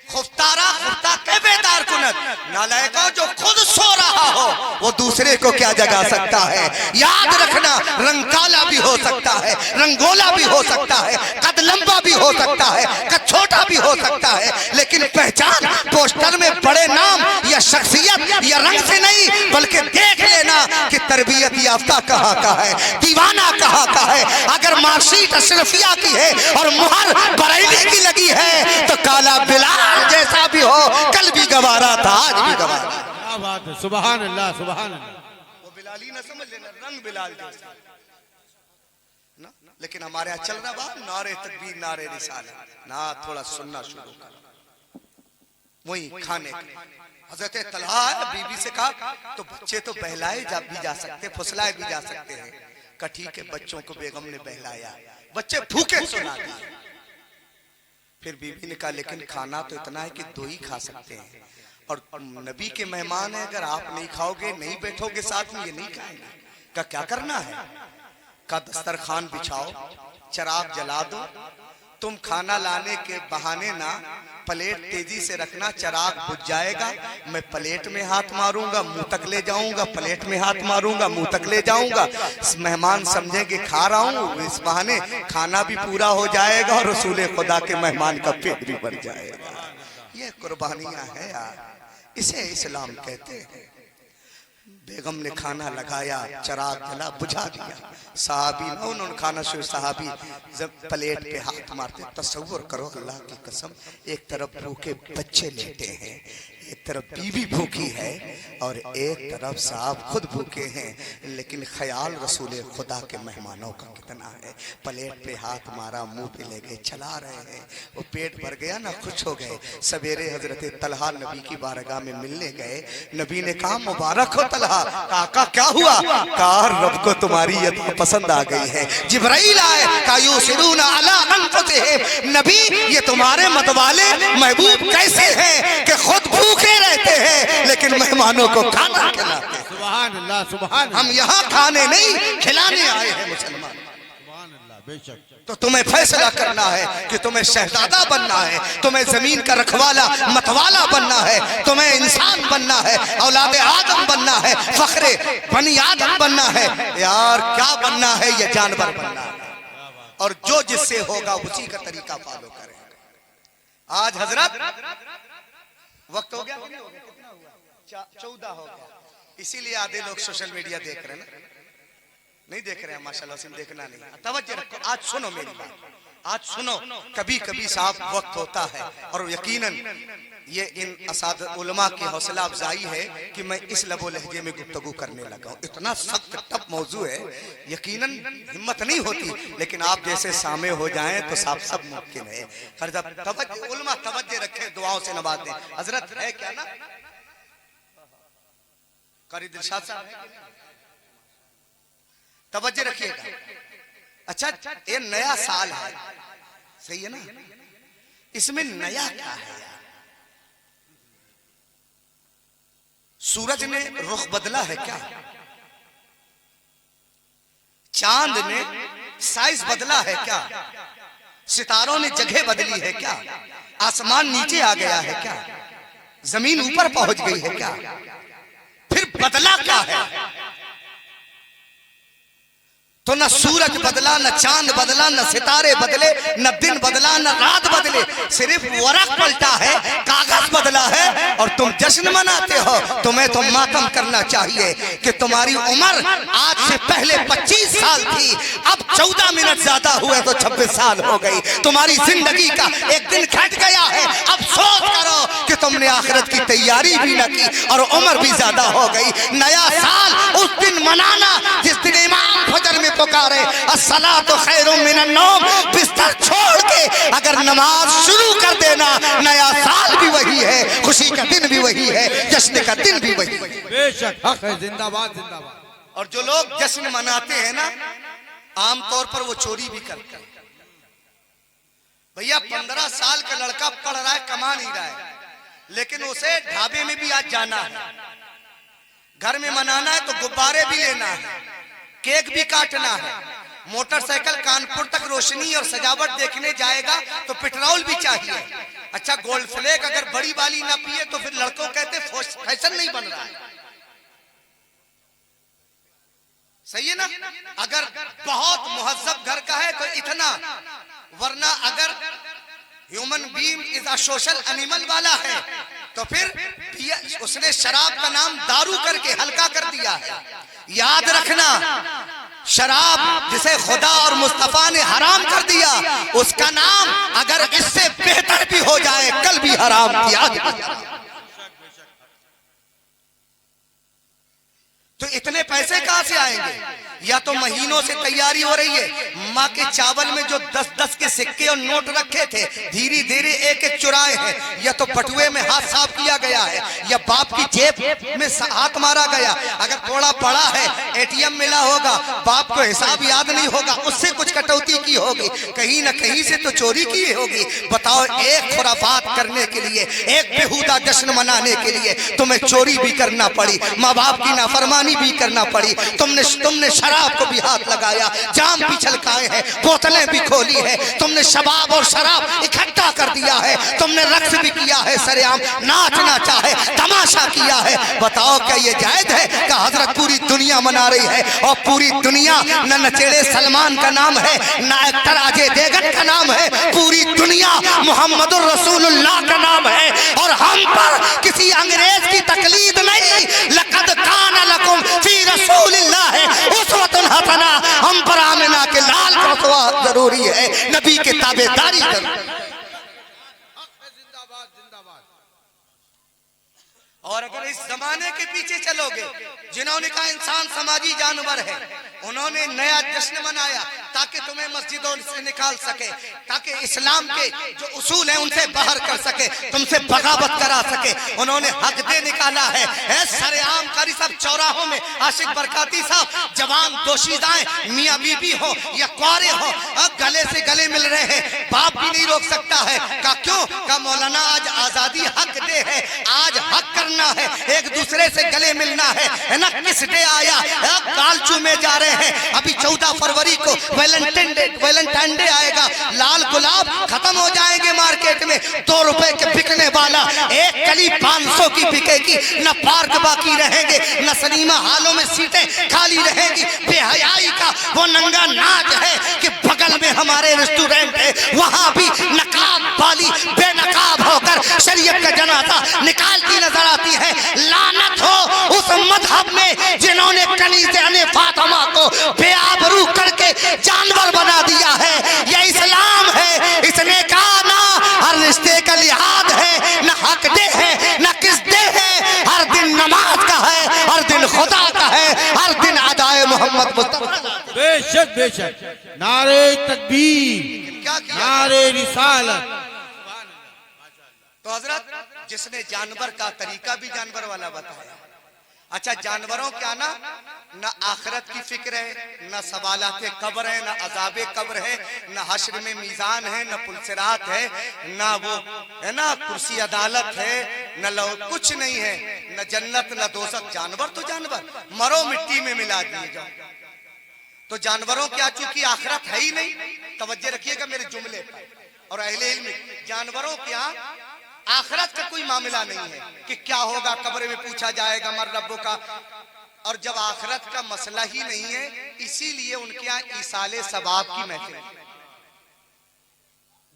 खुफ्तारा खुफ्ता के बेदार कुनत नालायका, जो खुद सो रहा हो वो दूसरे को क्या जगा सकता है? याद रखना, रंग काला भी हो सकता है, रंगोला भी हो सकता है, कद लंबा भी हो सकता है, कद छोटा भी हो सकता है, लेकिन पहचान पोस्टर में बड़े नाम या शख्सियत या रंग से नहीं बल्कि देख लेना कि तरबियत याफ्ता कहाँ का है, दीवाना कहाँ का है। अगर मार्कशीट अशरफिया की है और मुहर बरेली की लगी है तो काला बिलाल जैसा भी हो, कल भी गवारा था, आज भी गवारा। क्या बात है, सुभान अल्लाह, सुभान अल्लाह। वो बिलाली ना समझ लेना, रंग बिलाल जैसा ना। लेकिन हमारे यहाँ चल रहा बात नारे तकबीर नारे रिसालत ना, थोड़ा सुनना शुरू करो। वही खाने हजरत तलहा बीबी से कहा तो बच्चे तो बहलाए भी जा सकते, फुसलाए भी जा सकते हैं। कठी के बच्चों को बेगम ने बहलाया, बच्चे भूखे सुना दिए। फिर बीबी ने कहा लेकिन खाना तो इतना है कि 2 ही खा सकते हैं और नबी के मेहमान है, अगर आप नहीं खाओगे, नहीं बैठोगे साथ में, ये नहीं खाएंगे। का क्या करना है? का दस्तरखान बिछाओ, चिराग जला दो, तुम खाना लाने के बहाने ना प्लेट तेजी से रखना, चिराग बुझ जाएगा, मैं प्लेट में हाथ मारूंगा, मुंह तक ले जाऊंगा, प्लेट में हाथ मारूंगा, मुंह तक ले जाऊंगा, मेहमान समझेंगे खा रहा हूं, इस बहाने खाना भी पूरा हो जाएगा और रसूल खुदा के मेहमान का पेट भी भर जाएगा। ये कुर्बानियां हैं यार, इसे इस्लाम कहते हैं। बेगम ने खाना लगाया, चिराग जला, बुझा दिया। सहाबी ना, उन्होंने खाना शुरू, सहाबी जब प्लेट पे हाथ मारते, तसव्वुर करो अल्लाह की कसम, एक तरफ भूखे बच्चे लेटे हैं, एक तरफ बीवी भूखी है और एक तरफ साहब खुद भूखे हैं, लेकिन ख्याल रसूल खुदा के मेहमानों का कितना है। प्लेट पे हाथ मारा, मुंह पे ले गए, चला रहे हैं। वो पेट भर गया ना, खुश हो गए। सवेरे हजरत तलहा नबी की बारगाह में मिलने गए। नबी ने कहा मुबारक हो तलहा। काका क्या हुआ? कहा रब को तुम्हारी ये पसंद आ गई है। जिब्राइल आए, कहा युसिरूना अला अनफुसिहिम, नबी ये तुम्हारे मतवाले महबूब कैसे हैं कि खुद भूखे रहते हैं लेकिन मेहमानों को खाना खिलाते हैं। सुभान अल्लाह, सुभान हम यहाँ खाने नहीं खिलाने आए हैं मुसलमान। सुभान अल्लाह, बेशक। तो तुम्हें फैसला करना है कि तुम्हें शहजादा बनना है, तुम्हें जमीन का रखवाला मतवाला बनना है, तुम्हें इंसान बनना है, औलाद आदम बनना है, फखरे बनी आदम बनना है। यार क्या बनना है? ये जानवर बनना है। और जो जिससे होगा उसी का तरीका फॉलो करें। आज हजरत वक्त हो गया, कितना हुआ? 14 हो गया। इसीलिए आधे लोग सोशल मीडिया देख रहे हैं ना, नहीं देख रहे हैं माशाल्लाह से, देखना नहीं। तवज्जो रखो, आज सुनो मेरी बात, आज सुनो। कभी कभी साहब वक्त होता है और यकीनन ये इन असाद उलमा की हौसला अफजाई है कि मैं इस लबो लहजे में गुफ्तगू करने लगा हूँ। इतना सख्त टफ मौजू है, यकीनन हिम्मत नहीं होती, लेकिन आप जैसे सामे हो जाएं तो साहब सब मुमकिन है। उलमा तवज्जो रखें, दुआओं से नवाज दें। हजरत है क्या ना कारी दिलशाद साहब, तवज्जो रखिएगा। अच्छा ये नया साल है, सही है ना? इसमें नया क्या है? सूरज ने रुख बदला है क्या? चांद ने साइज बदला है क्या? सितारों ने जगह बदली है क्या? आसमान नीचे आ गया है क्या? जमीन ऊपर पहुंच गई है क्या? फिर बदला क्या है? तो न सूरज बदला, न चांद बदला, न सितारे बदले, न दिन बदला, न रात बदले, सिर्फ वरक पलटा है, कागज बदला है और तुम जश्न मनाते हो। तुम्हें तो मातम करना चाहिए कि तुम्हारी उम्र आज से पहले 25 साल थी, अब 14 मिनट ज्यादा हुए तो 26 साल हो गई। तुम्हारी जिंदगी का एक दिन घट गया है। अब सोच करो कि तुमने आखिरत की तैयारी भी न की और उम्र भी ज्यादा हो गई। नया साल उस दिन मनाना जिस दिन इमाम फजर में पुकारे अस्सलातु खैरुम मिनन नौम, बिस्तर छोड़ के अगर नमाज शुरू कर देना, नया साल भी वही है, खुशी का दिन भी वही है, जश्न का दिन भी वही है। बेशक हक है, जिंदाबाद जिंदाबाद। और जो लोग जश्न मनाते हैं ना, आमतौर पर वो चोरी भी करते हैं। भैया 15 साल का लड़का पढ़ रहा है, कमा नहीं रहा है, लेकिन उसे ढाबे में भी आज जाना है, घर में मनाना है तो गुब्बारे भी लेना है, केक भी काटना है, मोटरसाइकिल कानपुर तक रोशनी और सजावट देखने जाएगा तो पेट्रोल भी चाहिए। अच्छा गोल्ड फ्लेग अगर बड़ी वाली ना पिए तो फिर लड़कों कहते फैशन नहीं बन रहा है, सही है ना? अगर बहुत मुहज्जब घर का है तो इतना, वरना अगर human being is a social animal वाला है तो फिर उसने शराब का नाम दारू करके हल्का कर दिया है। याद रखना, शराब जिसे खुदा और मुस्तफा ने हराम कर दिया, उसका नाम अगर इससे बेहतर भी हो जाए कल भी हराम किया गया। तो इतने पैसे कहां से आएंगे? या तो महीनों से तैयारी हो रही है। माँ के चावल में जो 10-10 के सिक्के और नोट रखे थे, धीरे धीरे एक एक चुराए हैं। या तो बटुए में हाथ साफ किया गया है, या बाप की जेब में हाथ मारा गया। अगर थोड़ा पड़ा है, एटीएम मिला होगा, बाप को हिसाब याद नहीं होगा, उससे कुछ कटौती की होगी, कहीं ना कहीं से तो चोरी की होगी। बताओ, एक खुराफात करने के लिए, एक बेहुदा जश्न मनाने के लिए तुम्हें चोरी भी करना पड़ी, माँ बाप की नाफरमानी भी करना पड़ी, तुमने शराब को भी हाथ लगाया, जाम भी छलकाए हैं, बोतलें भी खोली है, तुमने शबाब और शराब इकट्ठा कर दिया है, तुमने रक्स भी किया है, सरेआम नाचना चाहे तमाशा किया है। बताओ क्या ये जायज है कि हजरत पूरी दुनिया मना रही है और पूरी दुनिया न नचेड़े सलमान का नाम है, न एक्टर अजय देवगन का नाम है, पूरी दुनिया मुहम्मदुर रसूलुल्लाह का नाम है और हम पर किसी अंग्रेज की तकलीद नहीं। लक़द कान लकुम फी रसूलिल्लाह उस्वतुन हसना, हम पर आमिना के लाल का उसवा जरूरी है, नबी के ताबेदारी जरूरी। और अगर इस जमाने के पीछे चलोगे, जिन्होंने कहा इंसान समाजी जानवर है, उन्होंने नया जश्न मनाया ताकि तुम्हें मस्जिदों से निकाल सके, ताकि इस्लाम के जो उसूल हैं उनसे बाहर कर सके, तुमसे बगावत करा सके। उन्होंने हक दे निकाला है सरेआम कारी सब चौराहों में आशिक बरकाती साहब जवान दोशीदाएं मियां बीबी हो या कुआरे हो, गले से गले मिल रहे हैं, बाप भी नहीं रोक सकता है। का क्यों? का मौलाना आज आजादी हक डे है, आज हक करना है, एक दूसरे से गले मिलना है ना। किस डे आया? कालचू में जा रहे हैं। अभी 14 फरवरी को वैलेंटाइन डे आएगा, लाल गुलाब खत्म हो जाएंगे मार्केट में। 2 रुपए के बिकने वाला एक कली 500 की बिकेगी। न पार्क बाकी रहेंगे, न सिनेमा हालों में सीटें खाली रहेंगी। बेहयाई का वो नंगा नाच है कि बगल में हमारे रेस्टोरेंट है, वहां भी नकाब वाली बेनकाब होकर शरीयत का जनाजा निकालती नजर आती है। लानत हो उस मजहब में जिन्होंने कनीज़े फातिमा को बेआबरू करके जानवर बना दिया है। यह इस्लाम है, इसने कहा ना हर रिश्ते का लिहाज है, न हक दे है, न किस दे है। हर दिन नमाज का है, हर दिन खुदा का है, हर दिन अदाए मोहम्मद मुस्तफा। बेशक बेशक, नारे तकबीर, नारे रिसालत। तो हजरत, जिसने जानवर का तरीका भी जानवर वाला बताया। अच्छा, जानवरों क्या ना आखिरत की फिक्र है, न सवालात कब्र है, न अजाबे कब्र है, न हश्र में मीजान है, न पुलसिरात है, न वो है ना कुर्सी अदालत है, न लो कुछ नहीं है, न जन्नत न दोज़ख। जानवर तो जानवर, मरो मिट्टी में मिला दिए जाओ। तो जानवरों क्या चूंकि आखिरत है ही नहीं, तवज्जो रखिएगा मेरे जुमले पर। और अहले इल्म, जानवरों क्या आखिरत का कोई मामला नहीं है कि क्या होगा, कब्र में पूछा जाएगा मर रब्बो का। और जब आखिरत का मसला ही नहीं है, इसीलिए उनके यहाँ ईसाले सवाब की महफिल।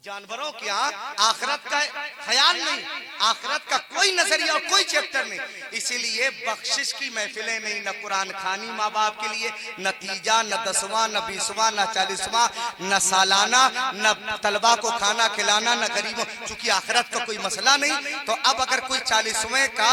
जानवरों के यहाँ आखिरत का ख्याल नहीं, आखिरत का कोई नजरिया और कोई चैप्टर नहीं, इसीलिए बख्शिश की महफिलें नहीं। न कुरान खानी माँ बाप के लिए, न तीजा, न 10वां, न 20वां, न 40वां, न सालाना, न तलबा को खाना खिलाना, न गरीबों। चूंकि आखिरत का कोई मसला नहीं, तो अब अगर कोई 40वें का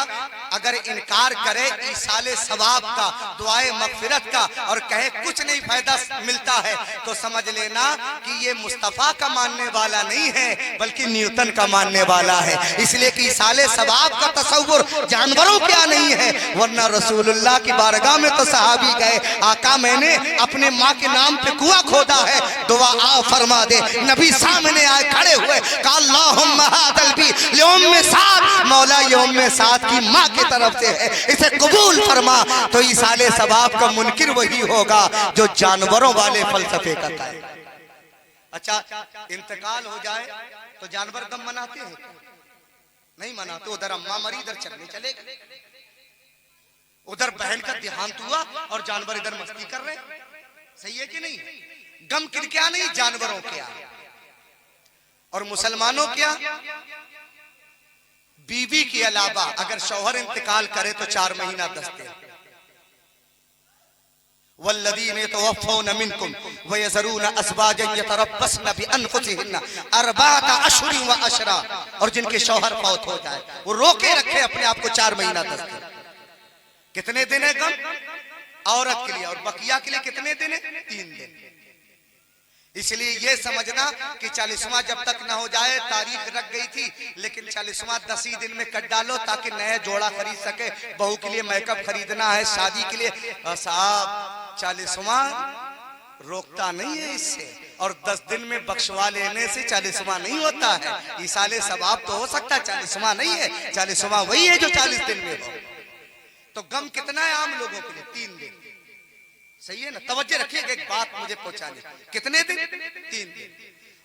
अगर इनकार करे ईसाले सवाब का, दुआए मगफिरत का, और कहे कुछ नहीं फायदा मिलता है, तो समझ लेना कि ये मुस्तफा का मानने वाला नहीं है, बल्कि न्यूटन का मानने वाला है। इसलिए कि साले सवाब का तसव्वुर जानवरों क्या नहीं है। वरना रसूलुल्लाह की बारगाह में तो सहाबी गए, आका मैंने अपने माँ के नाम पे कुआं खोदा है, दुआ आ फरमा दे। नबी सामने आए खड़े हुए, कहा अल्लाहुम्मा हादल बी लिउम्मे साद, मौला ये उम्मे साद की माँ की तरफ से है, इसे कबूल फरमा। तो ईसाले सवाब का मुनकिर वही होगा जो जानवरों वाले फलसफे का कायल। अच्छा, इंतकाल हो जाए तो जानवर गम मनाते हैं? नहीं मनाते। उधर अम्मा मरी, इधर चलने चले गए, उधर बहन का देहांत हुआ और जानवर इधर मस्ती कर रहे। सही है कि नहीं? गम किनके नहीं, जानवरों के यहाँ। और मुसलमानों क्या, बीवी के अलावा अगर शौहर इंतकाल करे तो 4 महीना 10 दिन। वल्लदीन यतवफ़ौना मिनकुम व यज़रूना अज़वाजन यतरब्बसना बिअनफुसिहिन्ना अर्बअता अशहुरिन व अशरा। और जिनके शौहर फौत हो जाए वो रोके रखे अपने आप को 4 महीना 10 दिन। कितने दिन है गम औरत के लिए? और बकिया के लिए कितने दिन है? 3 दिन। इसलिए ये समझना कि 40वां जब तक न हो जाए, तारीख रख गई थी, लेकिन 40वां 10 ही दिन में कट डालो ताकि नया जोड़ा खरीद सके। बहू के लिए मेकअप खरीदना है, शादी के लिए। साहब 40वां रोकता नहीं है इससे, और 10 दिन में बख्शवा लेने से 40वां नहीं होता है। इसाले सवाब तो हो सकता है, 40वां नहीं है। 40वां वही है जो 40 दिन में हो। तो गम कितना है आम लोगों के लिए? 3 दिन। सही है ना? तवज्जो रखिएगा, एक बात मुझे पहुंचानी। कितने दिन? 3 दिन।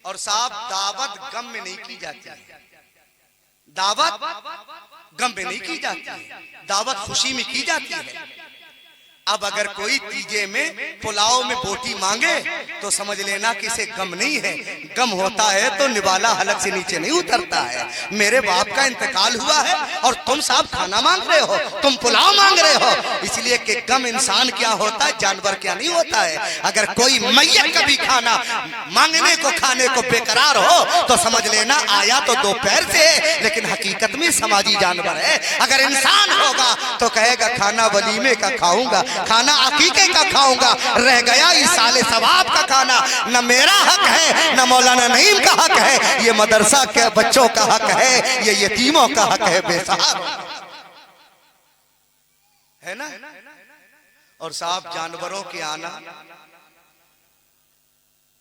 और साहब दावत गम में नहीं की जाती है, दावत गम में नहीं की जाती है, दावत खुशी में की जाती है। अब अगर कोई तीजे में पुलाव में बोटी मांगे तो समझ लेना कि इसे गम नहीं है। गम होता है तो निवाला हलक से नीचे नहीं उतरता है। मेरे बाप का इंतकाल हुआ है और तुम साहब खाना मांग रहे हो, तुम पुलाव मांग रहे हो। इसलिए कि गम इंसान क्या होता है, जानवर क्या नहीं होता है। अगर कोई मैयत कभी खाना मांगने को खाने को बेकरार हो तो समझ लेना आया तो दो पैर से, लेकिन हकीकत में समाजी जानवर है। अगर इंसान होगा तो कहेगा खाना वलीमे का खाऊंगा, खाना अकीके का खाऊंगा, रह गया इस साले सवाब का खाना। न मेरा हक है न मौलाना नईम का हक है, ये मदरसा के बच्चों का हक है, ये यतीमों का हक है बेसार, है ना। और साहब जानवरों के आना,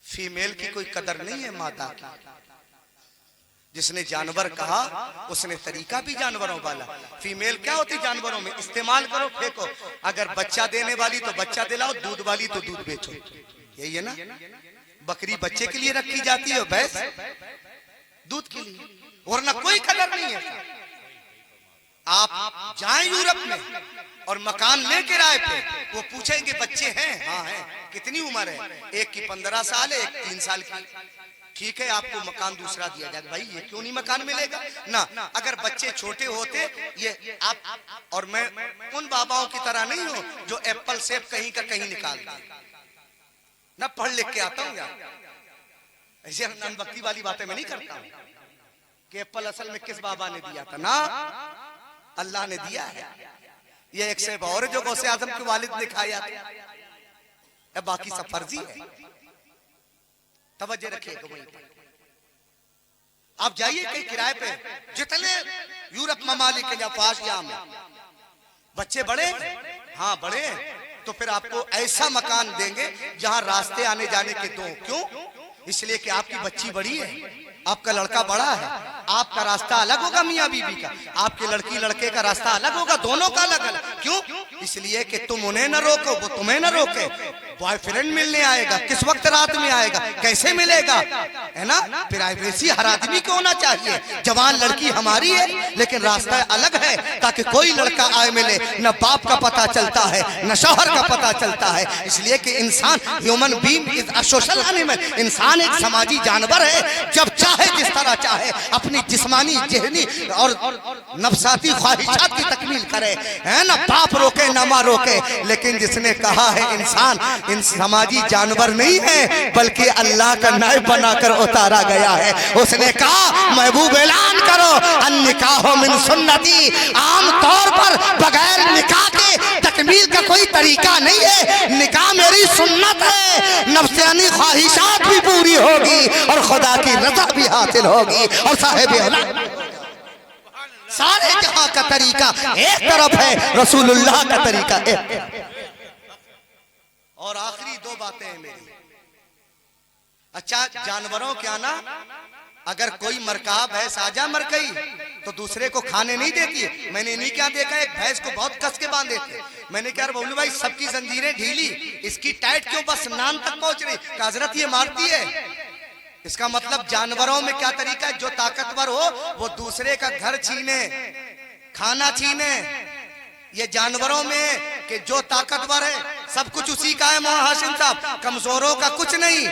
फीमेल की कोई कदर नहीं है मादा की। जिसने जानवर कहा उसने तरीका भी जानवरों वाला। फीमेल क्या होती जानवरों में, इस्तेमाल करो फेंको। अगर बच्चा देने वाली तो बच्चा दिलाओ, दूध वाली तो दूध बेचो, यही है ना। बकरी बच्चे के लिए रखी जाती है, भैंस दूध के लिए, वरना कोई कदर नहीं है। आप जाएं यूरोप में और मकान ले किराए पे, वो पूछेंगे बच्चे हैं, हाँ हैं, कितनी उम्र है, एक की 15 साल है, एक 3 साल की। ठीक है, आपको मकान दूसरा दिया जाएगा। भाई ये क्यों नहीं मकान मिलेगा ना। अगर बच्चे छोटे होते, ये आप और मैं उन बाबाओं की तरह नहीं हूं जो एप्पल सेब कहीं का कहीं निकाल दे ना। पढ़ लिख के आता हूं यार, ऐसे अनभक्ति वाली बातें मैं नहीं करता हूं कि एप्पल असल में किस बाबा ने दिया था ना, अल्लाह ने दिया है। ये एक सेब और जो गौसे आजम के वालिद ने खाया था, बाकी सब फर्जी है। तवज्जो रखिएगा वहीं पर। आप जाइए कहीं किराए पे, जितने यूरोप ममालिक के या फाशिया में बच्चे बड़े, हाँ बड़े, तो फिर आपको ऐसा मकान देंगे जहां रास्ते आने जाने के दो। क्यों? इसलिए कि आपकी बच्ची बड़ी है, आपका लड़का बड़ा है, आपका रास्ता अलग होगा मियाँ बीबी का, आपके लड़की लड़के का रास्ता अलग होगा, दोनों का अलग अलग। क्यों? इसलिए कि तुम उन्हें न रोको, वो तुम्हें न रोके। बॉयफ्रेंड मिलने आएगा, किस वक्त रात में आएगा, कैसे मिलेगा, है ना। प्राइवेसी हर आदमी को होना चाहिए। जवान लड़की हमारी है लेकिन रास्ता अलग है, ताकि कोई लड़का आए मिले, न बाप का पता चलता है न शौहर का पता चलता है। इसलिए कि इंसान human being is a social animal, इंसान एक समाजी जानवर है। जब चाहे जिस तरह चाहे अपनी जिस्मानी जहनी और नफसाती ख्वाहिशात की तकमील करे, है ना। बाप रोके न माँ रोके, लेकिन जिसने कहा है इंसान इन समाजी जानवर नहीं है बल्कि अल्लाह का नायब बनाकर उतारा गया है। उसने कहा महबूब ऐलान करो अन्निकाह मिन सुन्नती, आम तौर पर बगैर निकाह के तकमील का कोई तरीका नहीं है। निकाह मेरी सुन्नत है, नफ्सानी ख्वाहिशात भी पूरी होगी और खुदा की रज़ा भी हासिल होगी। और साहिब सारे जहां का तरीका एक तरफ है, रसूलुल्लाह का तरीका एक। और आखिरी दो बातें हैं मेरी। अच्छा, जानवरों क्या ना, अगर कोई मरकाब है साजा मर गई तो दूसरे को खाने नहीं देती है। मैंने नहीं क्या देखा, एक भैंस को बहुत कस के बांधे थे। मैंने कहा बोलू भाई सबकी जंजीरें ढीली, इसकी टाइट क्यों, बस नान तक पहुंच रही। हजरत ये मारती है। इसका मतलब जानवरों में क्या तरीका है, जो ताकतवर हो वो दूसरे का घर छीने, खाना छीने। ये जानवरों में कि जो ताकतवर है सब कुछ उसी का है। मोहन हाशिम साहब, कमजोरों का कुछ नहीं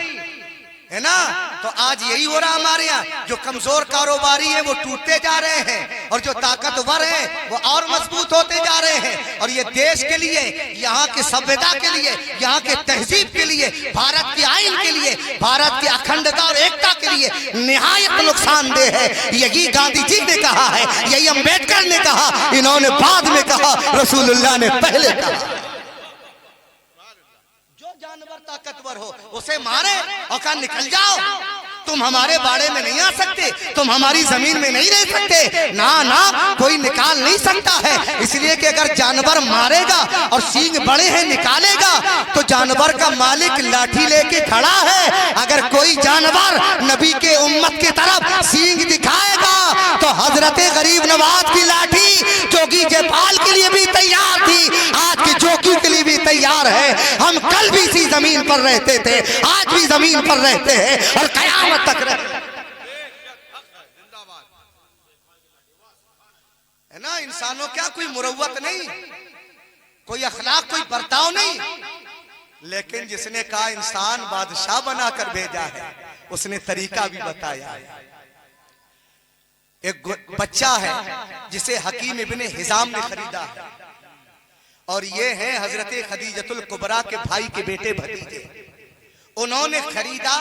है ना। तो आज यही हो रहा हमारे यहाँ, जो कमजोर कारोबारी है वो टूटते जा रहे हैं और जो ताकतवर है वो और मजबूत होते जा रहे हैं। और ये देश के लिए, यहाँ की सभ्यता के लिए, यहाँ के तहजीब के लिए, भारत के आइन के लिए, भारत की अखंडता और एकता के लिए निहायत नुकसानदेह है। यही गांधी जी ने कहा है, यही अम्बेडकर ने कहा, इन्होंने बाद में कहा, रसूलुल्लाह ने पहले कहा। जानवर ताकतवर हो उसे मारे और कहा निकल जाओ, तुम हमारे बाड़े में नहीं आ सकते, तुम हमारी जमीन में नहीं रह सकते। ना ना, कोई निकाल नहीं सकता है। इसलिए कि अगर जानवर मारेगा और सींग बड़े हैं निकालेगा तो जानवर का मालिक लाठी लेके खड़ा है। अगर कोई जानवर नबी के उम्मत की तरफ सींग दिखाएगा तो हजरत गरीब नवाज की लाठी जोगी जयपाल के लिए भी तैयार थी, आज की जोगी के लिए भी तैयार है। हम कल भी इसी जमीन पर रहते थे, आज भी जमीन पर रहते हैं और कयामत तक रहे, है ना। इंसानों क्या कोई मुरव्वत नहीं, कोई अखलाक, कोई बर्ताव नहीं, लेकिन जिसने कहा इंसान बादशाह बनाकर भेजा है उसने तरीका भी बताया है। एक बच्चा है जिसे हकीम इब्ने हिजाम ने खरीदा है, और ये है हजरत खदीजतुल कुबरा के भाई के बेटे भतीजे। उन्होंने खरीदा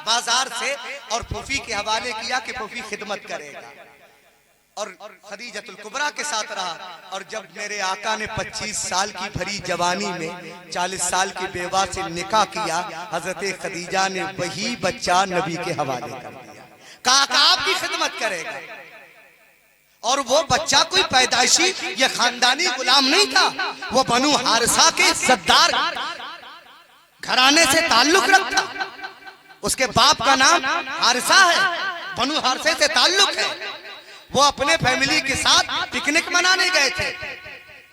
बाजार से और फूफी के हवाले किया कि फूफी खिदमत करेगा, और खदीजतुल कुबरा के साथ रहा। और जब मेरे आका ने 25 साल की भरी जवानी में 40 साल की बेवा से निकाह किया, हजरत खदीजा ने वही बच्चा नबी के हवाले कर दिया, कहा आपकी खिदमत करेगा। और वो बच्चा कोई पैदाइशी या खानदानी गुलाम नहीं था, वो बनु हारिसा के सद्दार घराने से ताल्लुक रखता। उसके बाप का नाम हारिसा है, बनु हारिसे से ताल्लुक है। वो अपने फैमिली के साथ पिकनिक मनाने गए थे।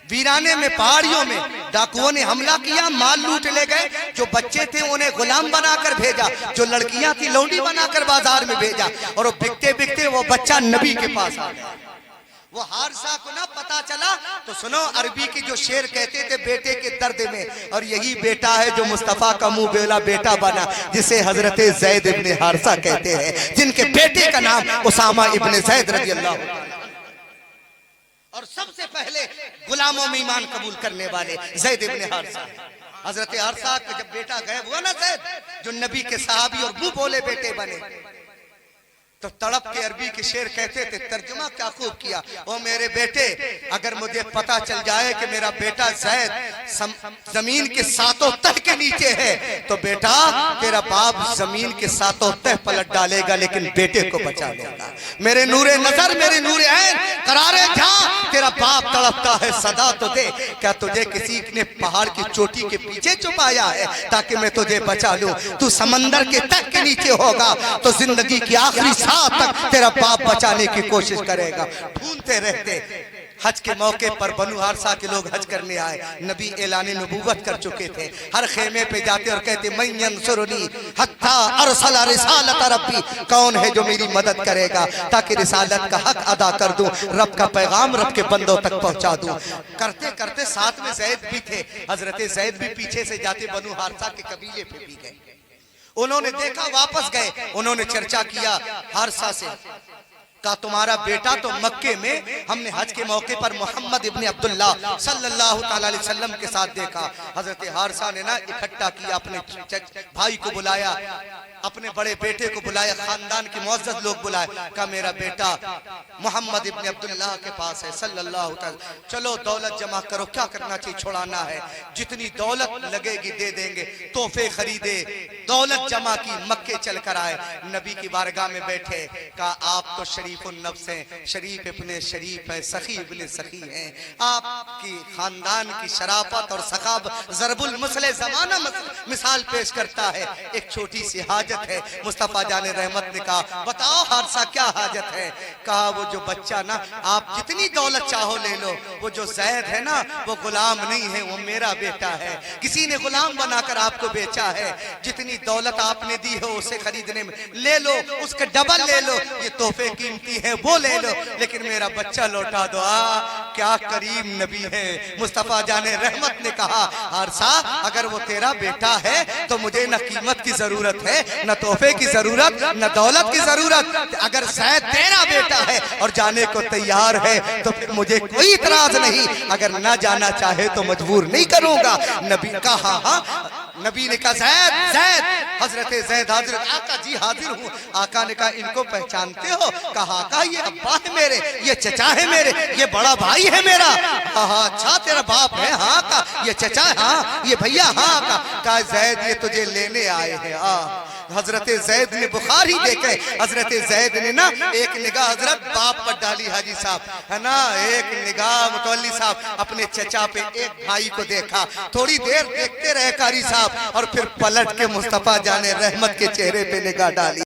वीराने में, पहाड़ियों में डाकुओं ने हमला किया, माल लूट ले गए। जो बच्चे थे उन्हें गुलाम बनाकर भेजा, जो लड़कियां थी लौंडी बनाकर बाजार में भेजा, और वो बिकते बिकते वो बच्चा नबी के पास आ गया। वो हारिसा को ना पता चला तो सुनो, अरबी की जो शेर कहते थे बेटे के दर्द में, और यही बेटा है जो मुस्तफा का मुंह बेला बेटा बना, जिसे हजरत जैद इब्ने हारिसा कहते हैं, जिनके बेटे का नाम उसामा इब्ने जैद रज़ी अल्लाह। और सबसे पहले गुलामों में ईमान कबूल करने वाले जैद इब्ने हारिसा। हजरत हारिसा का जब बेटा गायब हुआ ना जैद, जो नबी के सहाबी और मुंह बोले बेटे बने, तो तड़प के अरबी के शेर कहते थे, तर्जुमा क्या खूब किया, ओ मेरे बेटे, अगर मुझे पता चल जाए कि मेरा बेटा जैद जमीन के सातों तह के नीचे है, तो बेटा तेरा बाप जमीन के सातों तह पलट डालेगा, लेकिन बेटे को बचा लेगा। मेरे नूरे नजर, मेरे नूरे ऐन, करारे जा, तेरा बाप तड़पता है, सदा तो दे। क्या तुझे किसी ने पहाड़ की चोटी के पीछे छुपाया है ताकि मैं तुझे बचा लूं? तू समंदर के तह के नीचे होगा तो जिंदगी की आखिरी तक तेरा बाप बचाने की कोशिश करेगा। ढूंढते रहते। हज के मौके पर बनु हारिसा के लोग हज करने आए, नबी ऐलान नबूवत कर चुके थे। हर खेमे पे जाते और कहते, मन यंसुरनी हत्ता अरसला रिसालत रब्बी, कौन है जो मेरी मदद करेगा ताकि रिसालत का हक अदा कर दूं, रब का पैगाम रब के बंदों तक पहुंचा दूं। करते करते साथ में जैद भी थे, हजरत जैद भी पीछे से जाते बनु हारिसा के कबीले पे भी गए। उन्होंने देखा, वापस गए, उन्होंने चर्चा किया हारिसा से, कहा तुम्हारा बेटा तो मक्के में हमने हज के मौके पर मोहम्मद इब्ने अब्दुल्ला सल्लल्लाहु ताला अलैहि वसल्लम के साथ देखा। हजरत हारिसा ने ना इकट्ठा किया, अपने भाई को बुलाया, अपने बड़े बेटे को बुलाया, खानदान के मुअज़्ज़ज़ लोग बुलाए, कहा मेरा बेटा मोहम्मद इब्ने अब्दुल्ला के पास है सल्लल्लाहु ताला, चलो दौलत जमा करो, क्या करना चाहिए, छुड़ाना है, जितनी दौलत लगेगी दे देंगे। तोहफे खरीदे, दौलत जमा की, मक्के चल कर आए, नबी की बारगाह में बैठे, कहा आप तो शरीफुन नफ्स हैं, शरीफ इब्ने शरीफ है, सखी इब्ने सखी हैं, आपकी खानदान की शराफत और सखावत ज़रबुल मुसले ज़माना मिसाल पेश करता है। एक छोटी सी हाजत है। मुस्तफा जाने रहमत ने कहा, बताओ हारिसा क्या हाजत है? कहा वो जो बच्चा ना, आप जितनी दौलत चाहो ले लो, वो जो जैद है ना, वो गुलाम नहीं है, वो मेरा बेटा है, किसी ने गुलाम बनाकर आपको बेचा है। जितनी दौलत आपने दी हो उसे खरीदने में ले लो, उसका डबल ले लो, ये तोहफे कीमती है वो ले लो, लेकिन मेरा बच्चा लौटा दो। क्या करीम नबी है। मुस्तफा जाने रहमत ने कहा, हारिसा अगर वो तेरा बेटा है तो मुझे न कीमत की जरूरत है, न तोहफे की जरूरत, न दौलत की जरूरत। अगर शायद तेरा बेटा है और जाने को तैयार है तो फिर मुझे कोई इतराज नहीं, अगर ना जाना चाहे तो मजबूर नहीं करूंगा। नबी कहा, नबी ने कहा जैद, जैद, हजरत जैद हाजिर, आका जी हाजिर हूँ। आका ने कहा इनको पहचानते हो? कहा आका ये अब्बा है मेरे, ये चचा है मेरे, ये बड़ा भाई है मेरा। हाँ अच्छा तेरा बाप है? हाँ का ये चचा है, हाँ ये भैया, हाँ का। कहा जैद ये तुझे लेने आए हैं। हजरत जैद ने बुखारी देखे, हजरत जैद ने ना एक निगाह हजरत बाप पर डाली, हाजी साहब है ना, एक निगाह मुतवल्ली साहब अपने चचा पे, एक भाई को देखा, थोड़ी देर देखते रहे कारी साहब, और फिर पलट के मुस्तफा जाने रहमत के चेहरे पे निगाह डाली।